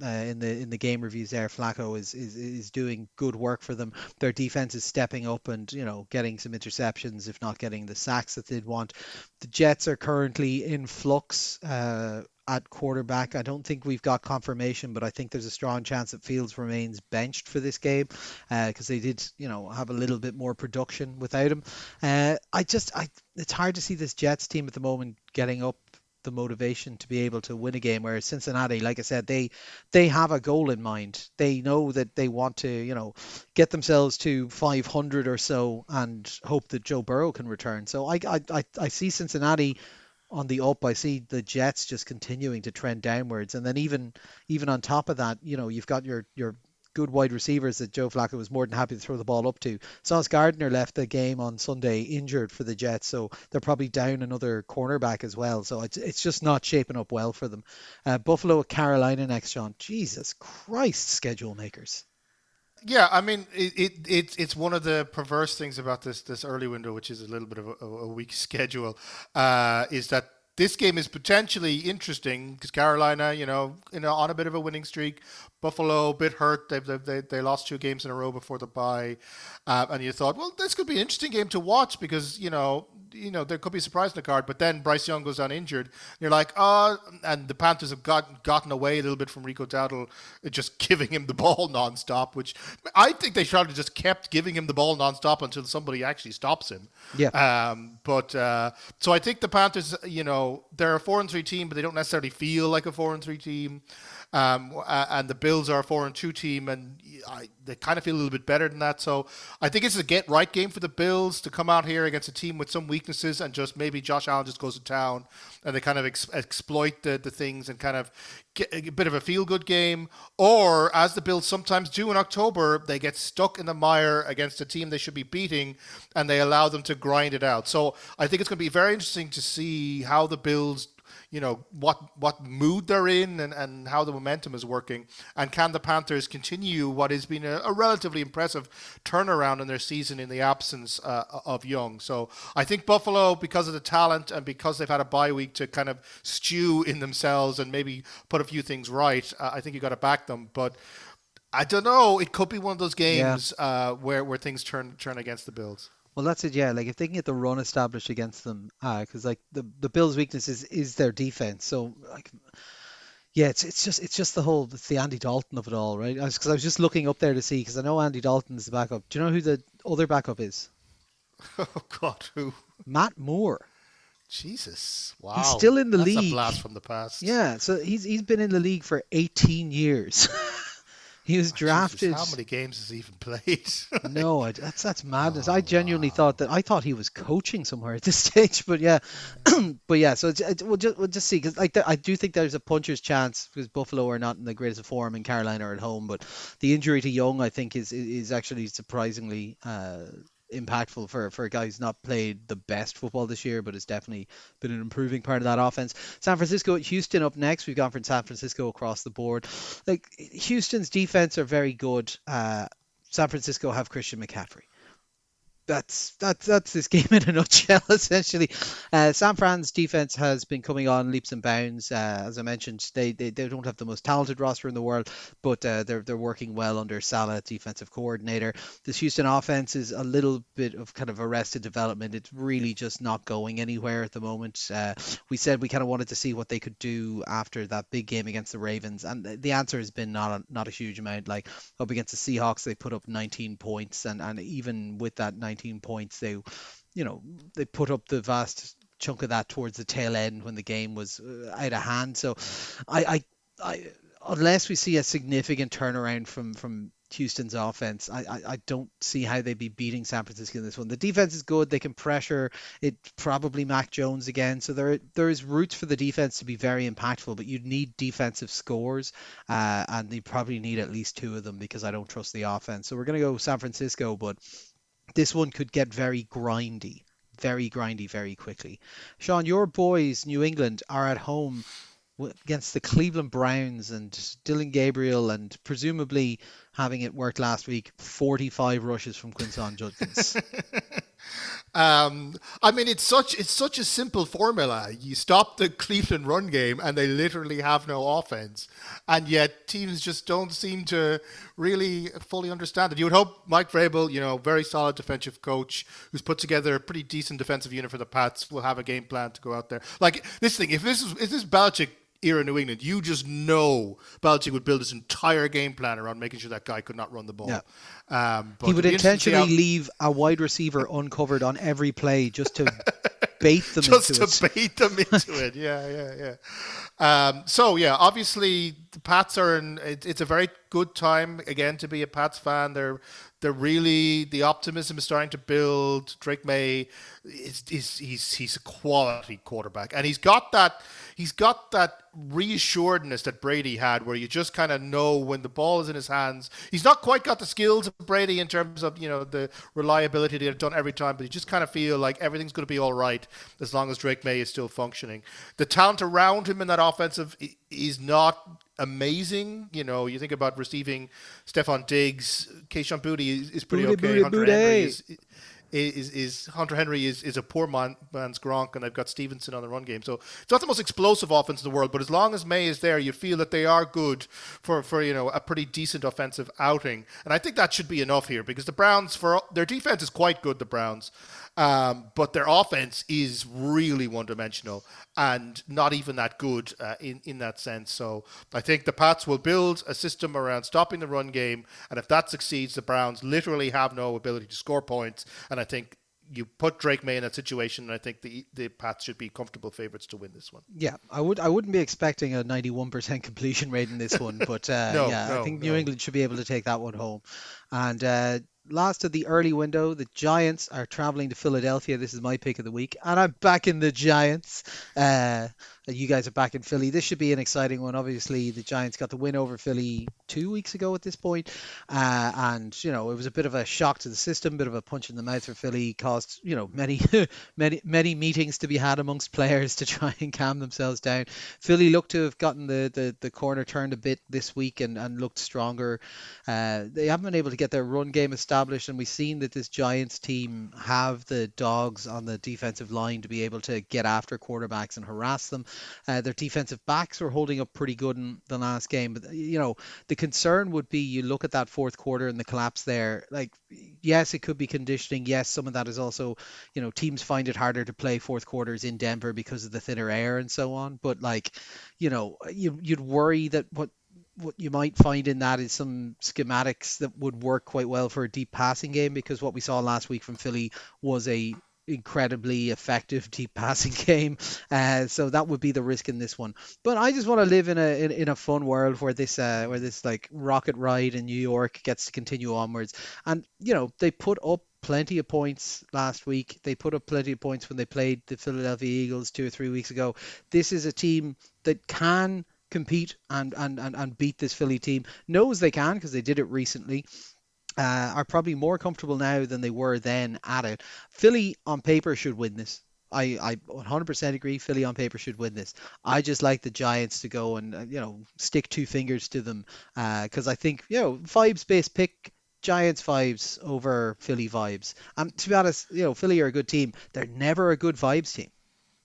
in the game reviews there, Flacco is doing good work for them. Their defense is stepping up and getting some interceptions, if not getting the sacks that they'd want. The Jets are currently in flux at quarterback. I don't think we've got confirmation, but I think there's a strong chance that Fields remains benched for this game because they did, have a little bit more production without him. It's hard to see this Jets team at the moment getting up the motivation to be able to win a game. Whereas Cincinnati, like I said, they have a goal in mind. They know that they want to, get themselves to 500 or so and hope that Joe Burrow can return. So I see Cincinnati on the up. I see the Jets just continuing to trend downwards, and then even on top of that, you've got your good wide receivers that Joe Flacco was more than happy to throw the ball up to. Sauce Gardner left the game on Sunday injured for the Jets, so they're probably down another cornerback as well. So it's just not shaping up well for them. Buffalo at Carolina next, John. Jesus Christ, schedule makers. Yeah, I mean, it's one of the perverse things about this early window, which is a little bit of a weak schedule, is that this game is potentially interesting because Carolina, on a bit of a winning streak. Buffalo a bit hurt. They lost 2 games in a row before the bye, and you thought, well, this could be an interesting game to watch because there could be a surprise in the card. But then Bryce Young goes down injured. And you're like, oh, and the Panthers have gotten away a little bit from Rico Dowdle just giving him the ball nonstop, which I think they should have just kept giving him the ball nonstop until somebody actually stops him. Yeah. So I think the Panthers, they're a 4-3 team, but they don't necessarily feel like a 4-3 team. And the Bills are a 4-2 team, and they kind of feel a little bit better than that. So I think it's a get-right game for the Bills to come out here against a team with some weaknesses, and just maybe Josh Allen just goes to town, and they kind of exploit the things and kind of get a bit of a feel-good game. Or, as the Bills sometimes do in October, they get stuck in the mire against a team they should be beating, and they allow them to grind it out. So I think it's going to be very interesting to see how the Bills what mood they're in and how the momentum is working. And can the Panthers continue what has been a relatively impressive turnaround in their season in the absence of Young? So I think Buffalo, because of the talent and because they've had a bye week to kind of stew in themselves and maybe put a few things right, I think you got to back them. But I don't know. It could be one of those games where things turn against the Bills. Well, that's it, yeah. Like if they can get the run established against them, because like the Bills' weakness is their defense. So like, yeah, it's just it's the Andy Dalton of it all, right? Because I was just looking up there to see because I know Andy Dalton is the backup. Do you know who the other backup is? Oh God, who? Matt Moore. Jesus, He's wow, still in the that's a league. blast from the past. Yeah, so he's been in the league for 18 years. He was Oh, Jesus, drafted. how many games has he even played? Like, No, that's madness. I oh genuinely thought wow. that I thought he was coaching somewhere at this stage, but yeah, but yeah. So we'll just see because I do think there's a puncher's chance because Buffalo are not in the greatest of form and Carolina are at home, but the injury to Young I think is actually surprisingly impactful for a guy who's not played the best football this year, but has definitely been an improving part of that offense. San Francisco, Houston up next. We've gone from San Francisco across the board. Like Houston's defense are very good. San Francisco have Christian McCaffrey. That's this game in a nutshell, essentially. San Fran's defense has been coming on leaps and bounds. As I mentioned, they don't have the most talented roster in the world, but they're working well under Salah, defensive coordinator. This Houston offense is a little bit of kind of arrested development. It's really just not going anywhere at the moment. We said we kind of wanted to see what they could do after that big game against the Ravens, and the answer has been not a huge amount. Like up against the Seahawks, they put up 19 points, and even with that 19 points, they put up the vast chunk of that towards the tail end when the game was out of hand. So, I, I unless we see a significant turnaround from Houston's offense, I don't see how they'd be beating San Francisco in this one. The defense is good; they can pressure. It probably Mac Jones again, so there is roots for the defense to be very impactful. But you'd need defensive scores, and you probably need at least two of them because I don't trust the offense. So we're going to go San Francisco, but this one could get very grindy very quickly. Sean, your boys, New England, are at home against the Cleveland Browns and Dylan Gabriel and presumably having it worked last week, 45 rushes from Quinton Judkins. I mean, it's such a simple formula. You stop the Cleveland run game, and they literally have no offense, and yet teams just don't seem to really fully understand it. You would hope Mike Vrabel, very solid defensive coach who's put together a pretty decent defensive unit for the Pats, will have a game plan to go out there. Like this thing, if this Belichick era New England, you just know Belichick would build his entire game plan around making sure that guy could not run the Yeah. ball. But He it'd would be interesting to see intentionally how leave a wide receiver uncovered on every play just to bait them just into to it. bait them into it. Yeah, yeah, yeah. So yeah, obviously the Pats are in. It's a very good time again to be a Pats fan. They're really the optimism is starting to build. Drake May he's a quality quarterback, and he's got that reassuredness that Brady had, where you just kind of know when the ball is in his hands. He's not quite got the skills of Brady in terms of the reliability to get it done every time, but you just kind of feel like everything's going to be all right as long as Drake May is still functioning. The talent around him in that offensive is not amazing. You think about receiving Stephon Diggs, Keishon Booty is pretty Booty, okay. booty, booty. Hunter Henry is a poor man's Gronk, and they've got Stevenson on the run game. So it's not the most explosive offense in the world, but as long as May is there, you feel that they are good for a pretty decent offensive outing. And I think that should be enough here because the Browns, for their defense is quite good, the Browns, but their offense is really one-dimensional and not even that good in that sense. So I think the Pats will build a system around stopping the run game, and if that succeeds, the Browns literally have no ability to score points. And I think you put Drake May in that situation, and I think the Pats should be comfortable favorites to win this one. Yeah, I wouldn't be expecting a 91% completion rate in this one, but No, yeah, I no, think New no. England should be able to take that one home. And last of the early window, the Giants are traveling to Philadelphia. This is my pick of the week, and I'm back in the Giants. You guys are back in Philly. This should be an exciting one. Obviously, the Giants got the win over Philly 2 weeks ago at this point, and it was a bit of a shock to the system, bit of a punch in the mouth for Philly. Caused many many meetings to be had amongst players to try and calm themselves down. Philly looked to have gotten the corner turned a bit this week and looked stronger. They haven't been able to get their run game established, and we've seen that this Giants team have the dogs on the defensive line to be able to get after quarterbacks and harass them. Their defensive backs were holding up pretty good in the last game, but the concern would be you look at that fourth quarter and the collapse there. Like, yes, it could be conditioning. Yes, some of that is also, teams find it harder to play fourth quarters in Denver because of the thinner air and so on. But like, you'd worry that what you might find in that is some schematics that would work quite well for a deep passing game, because what we saw last week from Philly was a incredibly effective deep passing game. So that would be the risk in this one. But I just want to live in a fun world where this like rocket ride in New York gets to continue onwards. And they put up plenty of points last week. They put up plenty of points when they played the Philadelphia Eagles 2 or 3 weeks ago. This is a team that can compete and beat this Philly team. Knows they can because they did it recently. Are probably more comfortable now than they were then at it. Philly on paper should win this. I 100% agree. Philly on paper should win this. I just like the Giants to go and stick two fingers to them, because I think vibes based pick. Giants vibes over Philly vibes. To be honest, Philly are a good team. They're never a good vibes team.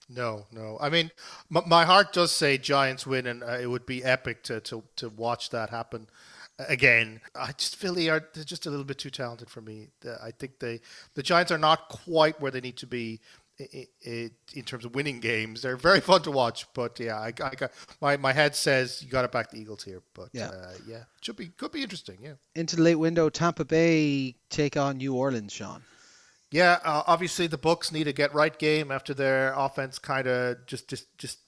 No, no. I mean, my heart does say Giants win, and it would be epic to watch that happen again. I just Philly are they're just a little bit too talented for me. I think the Giants are not quite where they need to be in terms of winning games. They're very fun to watch, but yeah, I got my head says you got to back the Eagles here. But Yeah. yeah, could be interesting. Yeah. Into the late window, Tampa Bay take on New Orleans, Sean. Yeah, obviously the Bucs need a get right game after their offense kind of just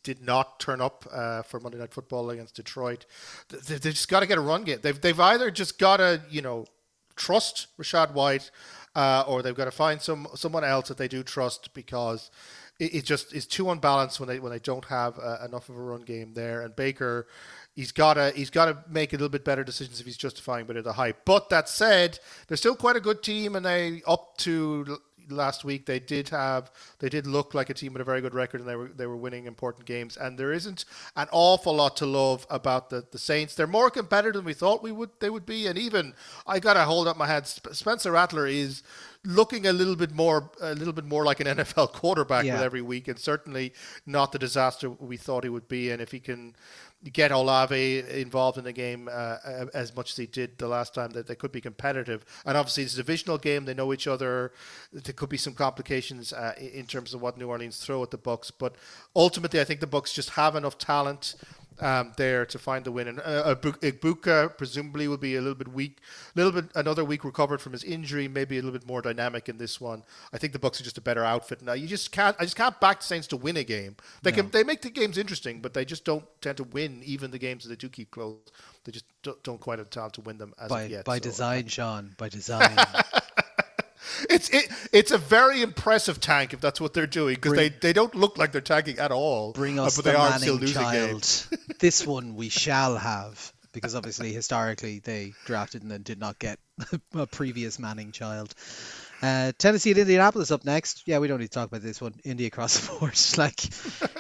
did not turn up for Monday Night Football against Detroit. They've just got to get a run game. They've either just got to trust Rashad White, or they've got to find someone else that they do trust, because it just is too unbalanced when they don't have enough of a run game there. And Baker, he's got to make a little bit better decisions if he's justifying a bit of the hype. But that said, they're still quite a good team, and they up to last week they did look like a team with a very good record, and they were winning important games. And there isn't an awful lot to love about the Saints. They're more competitive than we thought they would be, and even I gotta hold up my hand. Spencer Rattler is looking a little bit more like an NFL quarterback with every week, and certainly not the disaster we thought he would be. And if he can get Olave involved in the game as much as he did the last time, that they could be competitive. And obviously it's a divisional game. They know each other. There could be some complications in terms of what New Orleans throw at the Bucs. But ultimately, I think the Bucs just have enough talent there to find the win. And Ibuka presumably will be a little bit weak, another week recovered from his injury, maybe a little bit more dynamic in this one. I think the Bucs are just a better outfit. Now I just can't back the Saints to win a game. They make the games interesting, but they just don't tend to win even the games that they do keep close. They just don't quite have talent to win them as of yet. By design, Sean. By design. It's a very impressive tank if that's what they're doing, because they don't look like they're tanking at all. Bring us but the they are Manning still losing child. games. This one we shall have, because obviously historically they drafted and then did not get a previous Manning child. Tennessee and Indianapolis up next. Yeah, we don't need to talk about this one. Indy across the board. Like,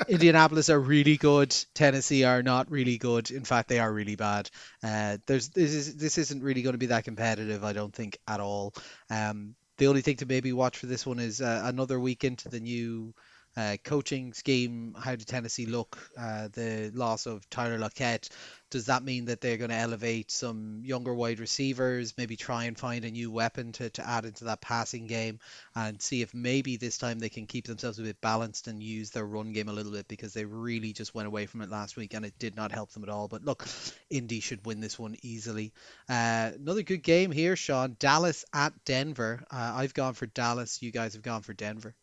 Indianapolis are really good. Tennessee are not really good. In fact, they are really bad. This isn't really going to be that competitive, I don't think, at all. The only thing to maybe watch for this one is another week into the new coaching scheme. How did Tennessee look? The loss of Tyler Lockett. Does that mean that they're going to elevate some younger wide receivers, maybe try and find a new weapon to add into that passing game, and see if maybe this time they can keep themselves a bit balanced and use their run game a little bit, because they really just went away from it last week and it did not help them at all. But look, Indy should win this one easily. Another good game here, Sean. Dallas at Denver. I've gone for Dallas. You guys have gone for Denver.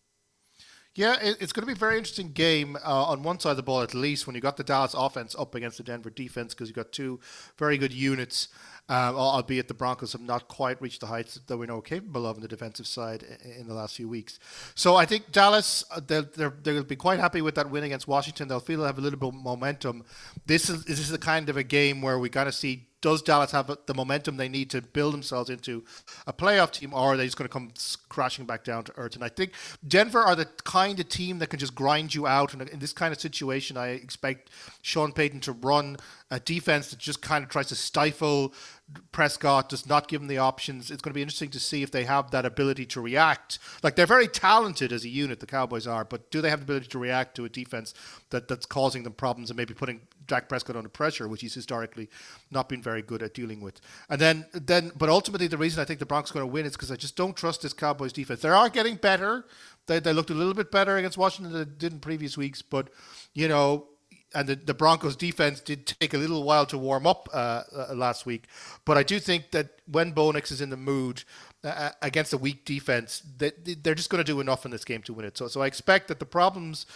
Yeah, it's going to be a very interesting game on one side of the ball, at least, when you got the Dallas offense up against the Denver defense, because you got two very good units, albeit the Broncos have not quite reached the heights that we know capable of on the defensive side in the last few weeks. So I think Dallas, they'll be quite happy with that win against Washington. They'll feel they'll have a little bit of momentum. This is the kind of a game where we got to see, does Dallas have the momentum they need to build themselves into a playoff team, or are they just going to come crashing back down to earth? And I think Denver are the kind of team that can just grind you out. And in this kind of situation, I expect Sean Payton to run a defense that just kind of tries to stifle Prescott, does not give him the options. It's going to be interesting to see if they have that ability to react. Like, they're very talented as a unit, the Cowboys are, but do they have the ability to react to a defense that's causing them problems and maybe putting Dak Prescott under pressure, which he's historically not been very good at dealing with. And then, but ultimately the reason I think the Broncos are going to win is because I just don't trust this Cowboys defense. They are getting better. They looked a little bit better against Washington than they did in previous weeks, but and the Broncos defense did take a little while to warm up last week. But I do think that when Bo Nix is in the mood against a weak defense, that they're just going to do enough in this game to win it. So I expect that the problems.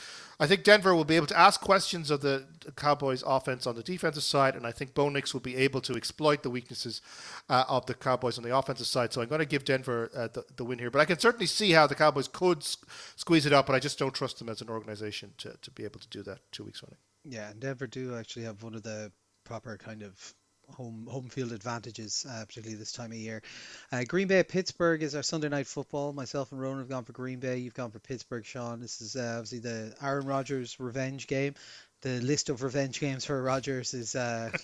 I think Denver will be able to ask questions of the Cowboys offense on the defensive side, and I think Bo Nix will be able to exploit the weaknesses of the Cowboys on the offensive side. So I'm going to give Denver the win here. But I can certainly see how the Cowboys could squeeze it up, but I just don't trust them as an organization to be able to do that 2 weeks running. Yeah, and Denver do actually have one of the proper kind of home field advantages, particularly this time of year. Green Bay at Pittsburgh is our Sunday night football. Myself and Ronan have gone for Green Bay. You've gone for Pittsburgh, Sean. This is obviously the Aaron Rodgers revenge game. The list of revenge games for Rodgers is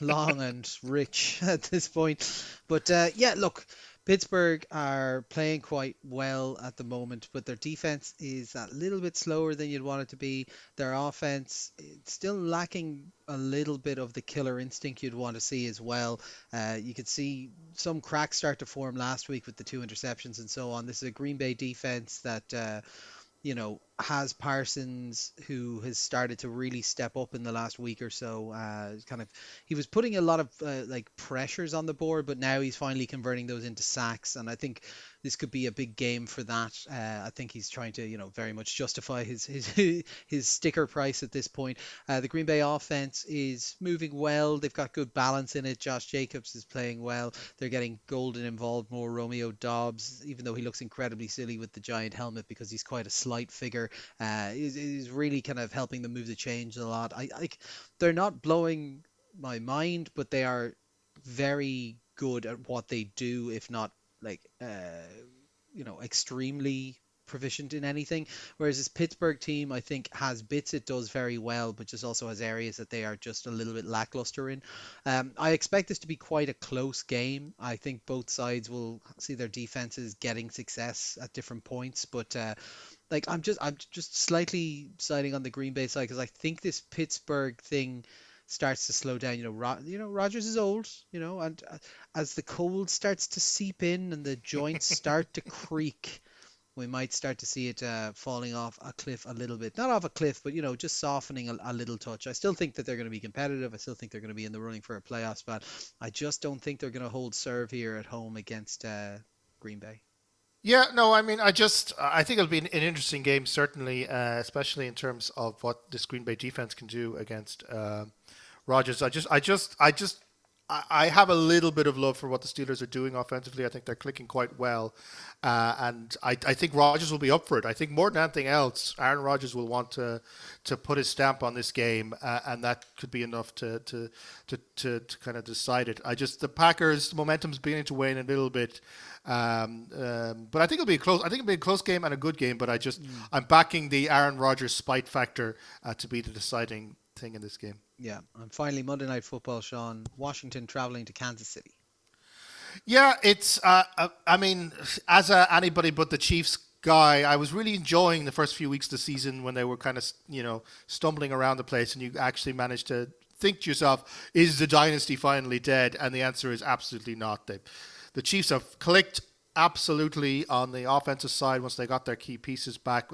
long and rich at this point. But yeah, look, Pittsburgh are playing quite well at the moment, but their defense is a little bit slower than you'd want it to be. Their offense it's still lacking a little bit of the killer instinct you'd want to see as well. You could see some cracks start to form last week with the 2 interceptions and so on. This is a Green Bay defense that has Parsons, who has started to really step up in the last week or so. He was putting a lot of like pressures on the board, but now he's finally converting those into sacks, and I think this could be a big game for that. I think he's trying to, very much justify his his sticker price at this point. The Green Bay offense is moving well. They've got good balance in it. Josh Jacobs is playing well. They're getting Golden involved more. Romeo Dobbs, even though he looks incredibly silly with the giant helmet because he's quite a slight figure, is really kind of helping them move the change a lot. They're not blowing my mind, but they are very good at what they do, if not like extremely proficient in anything. Whereas this Pittsburgh team, I think, has bits it does very well, but just also has areas that they are just a little bit lackluster in. I expect this to be quite a close game. I think both sides will see their defenses getting success at different points, but I'm just slightly siding on the Green Bay side because I think this Pittsburgh thing starts to slow down. Rodgers is old, and as the cold starts to seep in and the joints start to creak, we might start to see it falling off a cliff a little bit. Not off a cliff, but just softening a little touch. I still think that they're going to be competitive. I still think they're going to be in the running for a playoff spot. I just don't think they're going to hold serve here at home against Green Bay. Yeah, no, I mean, I think it'll be an interesting game, certainly, especially in terms of what this Green Bay defense can do against Rodgers. I have a little bit of love for what the Steelers are doing offensively. I think they're clicking quite well, and I think Rodgers will be up for it. I think more than anything else, Aaron Rodgers will want to put his stamp on this game, and that could be enough to kind of decide it. The Packers' momentum's beginning to wane a little bit, but I think it'll be close. I think it'll be a close game and a good game. But I'm backing the Aaron Rodgers spite factor to be the deciding thing in this game. Yeah, and finally Monday Night Football, Sean. Washington traveling to Kansas City. Yeah, it's. I mean, as anybody but the Chiefs guy, I was really enjoying the first few weeks of the season when they were kind of, stumbling around the place, and you actually managed to think to yourself, "Is the dynasty finally dead?" And the answer is absolutely not. The Chiefs have clicked absolutely on the offensive side once they got their key pieces back.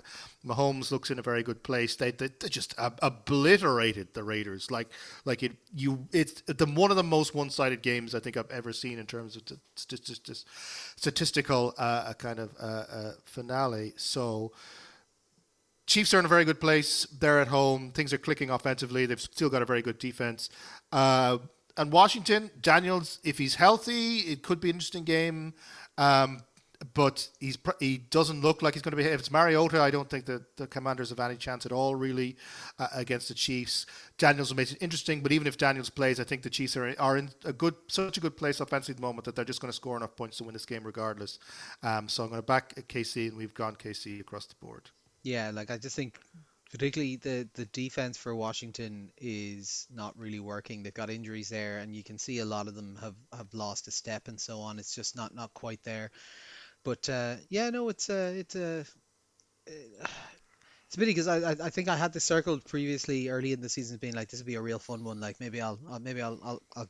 Mahomes looks in a very good place. They just obliterated the Raiders. It's one of the most one-sided games I think I've ever seen in terms of statistical kind of finale. So Chiefs are in a very good place. They're at home. Things are clicking offensively. They've still got a very good defense. And Washington, Daniels, if he's healthy, it could be an interesting game. But he doesn't look like he's going to be. If it's Mariota, I don't think that the Commanders have any chance at all, really, against the Chiefs. Daniels will make it interesting, but even if Daniels plays, I think the Chiefs are in such a good place offensively at the moment that they're just going to score enough points to win this game regardless. So I'm going to back KC, and we've gone KC across the board. Yeah, I just think particularly the defense for Washington is not really working. They've got injuries there, and you can see a lot of them have lost a step and so on. It's just not quite there. But yeah, no, it's a It's a pity because I think I had this circled previously early in the season, being like this would be a real fun one. Like maybe I'll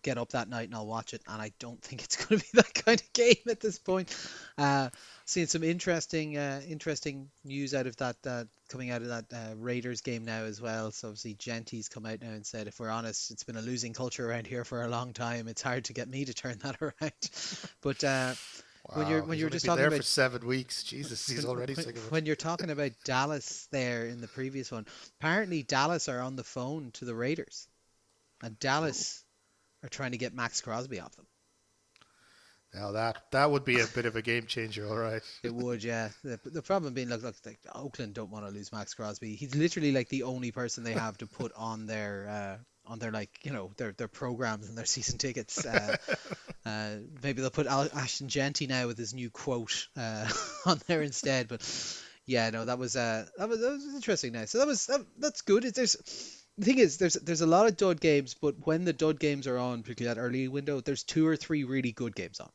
get up that night and I'll watch it. And I don't think it's going to be that kind of game at this point. Uh, Seeing some interesting news out of that coming out of that Raiders game now as well. So obviously Genty's come out now and said, if we're honest, it's been a losing culture around here for a long time. It's hard to get me to turn that around. But Wow, when he's you're only just been talking there about for 7 weeks. Jesus, he's already sick of it. when you're talking about Dallas there in the previous one, apparently Dallas are on the phone to the Raiders, and Oh, Dallas are trying to get Max Crosby off them. now that would be a bit of a game changer, all right. It would, yeah. The problem being, look, like Oakland don't want to lose Max Crosby. He's literally like the only person they have to put on their like their programs and their season tickets. Maybe they'll put Ashton Genty now with his new quote on there instead. But yeah, no, that was interesting now. So that's good. The thing is, there's a lot of dud games, but when the dud games are on, particularly that early window, there's two or three really good games on.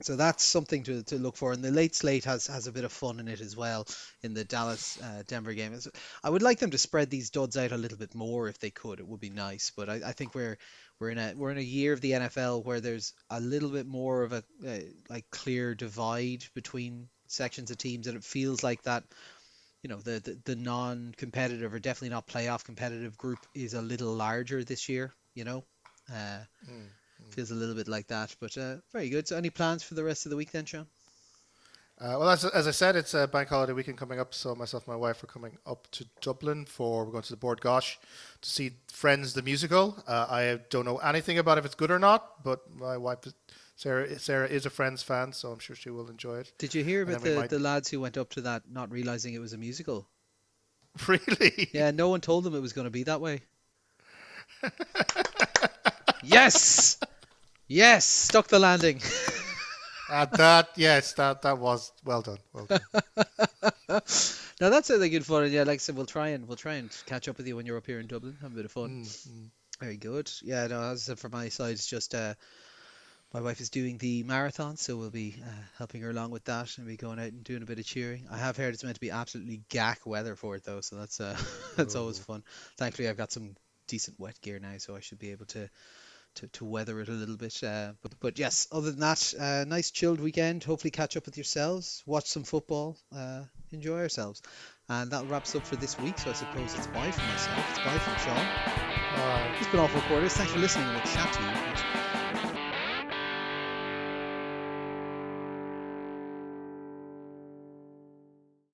So that's something to look for. And the late slate has a bit of fun in it as well in the Dallas Denver game. I would like them to spread these duds out a little bit more if they could. It would be nice. But I think we're in a year of the NFL where there's a little bit more of a like clear divide between sections of teams, and it feels like that the non-competitive or definitely not playoff competitive group is a little larger this year. Uh, Mm, mm. Feels a little bit like that, but very good. So any plans for the rest of the week then, Sean? Well, as I said, it's a bank holiday weekend coming up, so myself and my wife are coming up to Dublin we're going to the Board Gosh to see Friends the musical. I don't know anything about if it's good or not, but my wife, Sarah is a Friends fan, so I'm sure she will enjoy it. Did you hear And about then we might the lads who went up to that not realizing it was a musical? really. Yeah, no one told them it was going to be that way. Yes! Yes! Stuck the landing. Yes, that was well done, well done. Now that's a good fun, and yeah, like I said, we'll try and catch up with you when you're up here in Dublin. Have a bit of fun. Mm, mm. Very good. Yeah, no, as I said, from my side, it's just my wife is doing the marathon, so we'll be helping her along with that, and be going out and doing a bit of cheering. I have heard it's meant to be absolutely gack weather for it though, so that's that's always Oh. fun. Thankfully, I've got some decent wet gear now, so I should be able to weather it a little bit. But yes, other than that, nice chilled weekend. Hopefully, catch up with yourselves, watch some football, enjoy ourselves, and that wraps up for this week. So I suppose it's bye from myself. It's bye from Sean. Uh, It's been all 4 quarters. Thanks for listening, and we'll chat to you next week.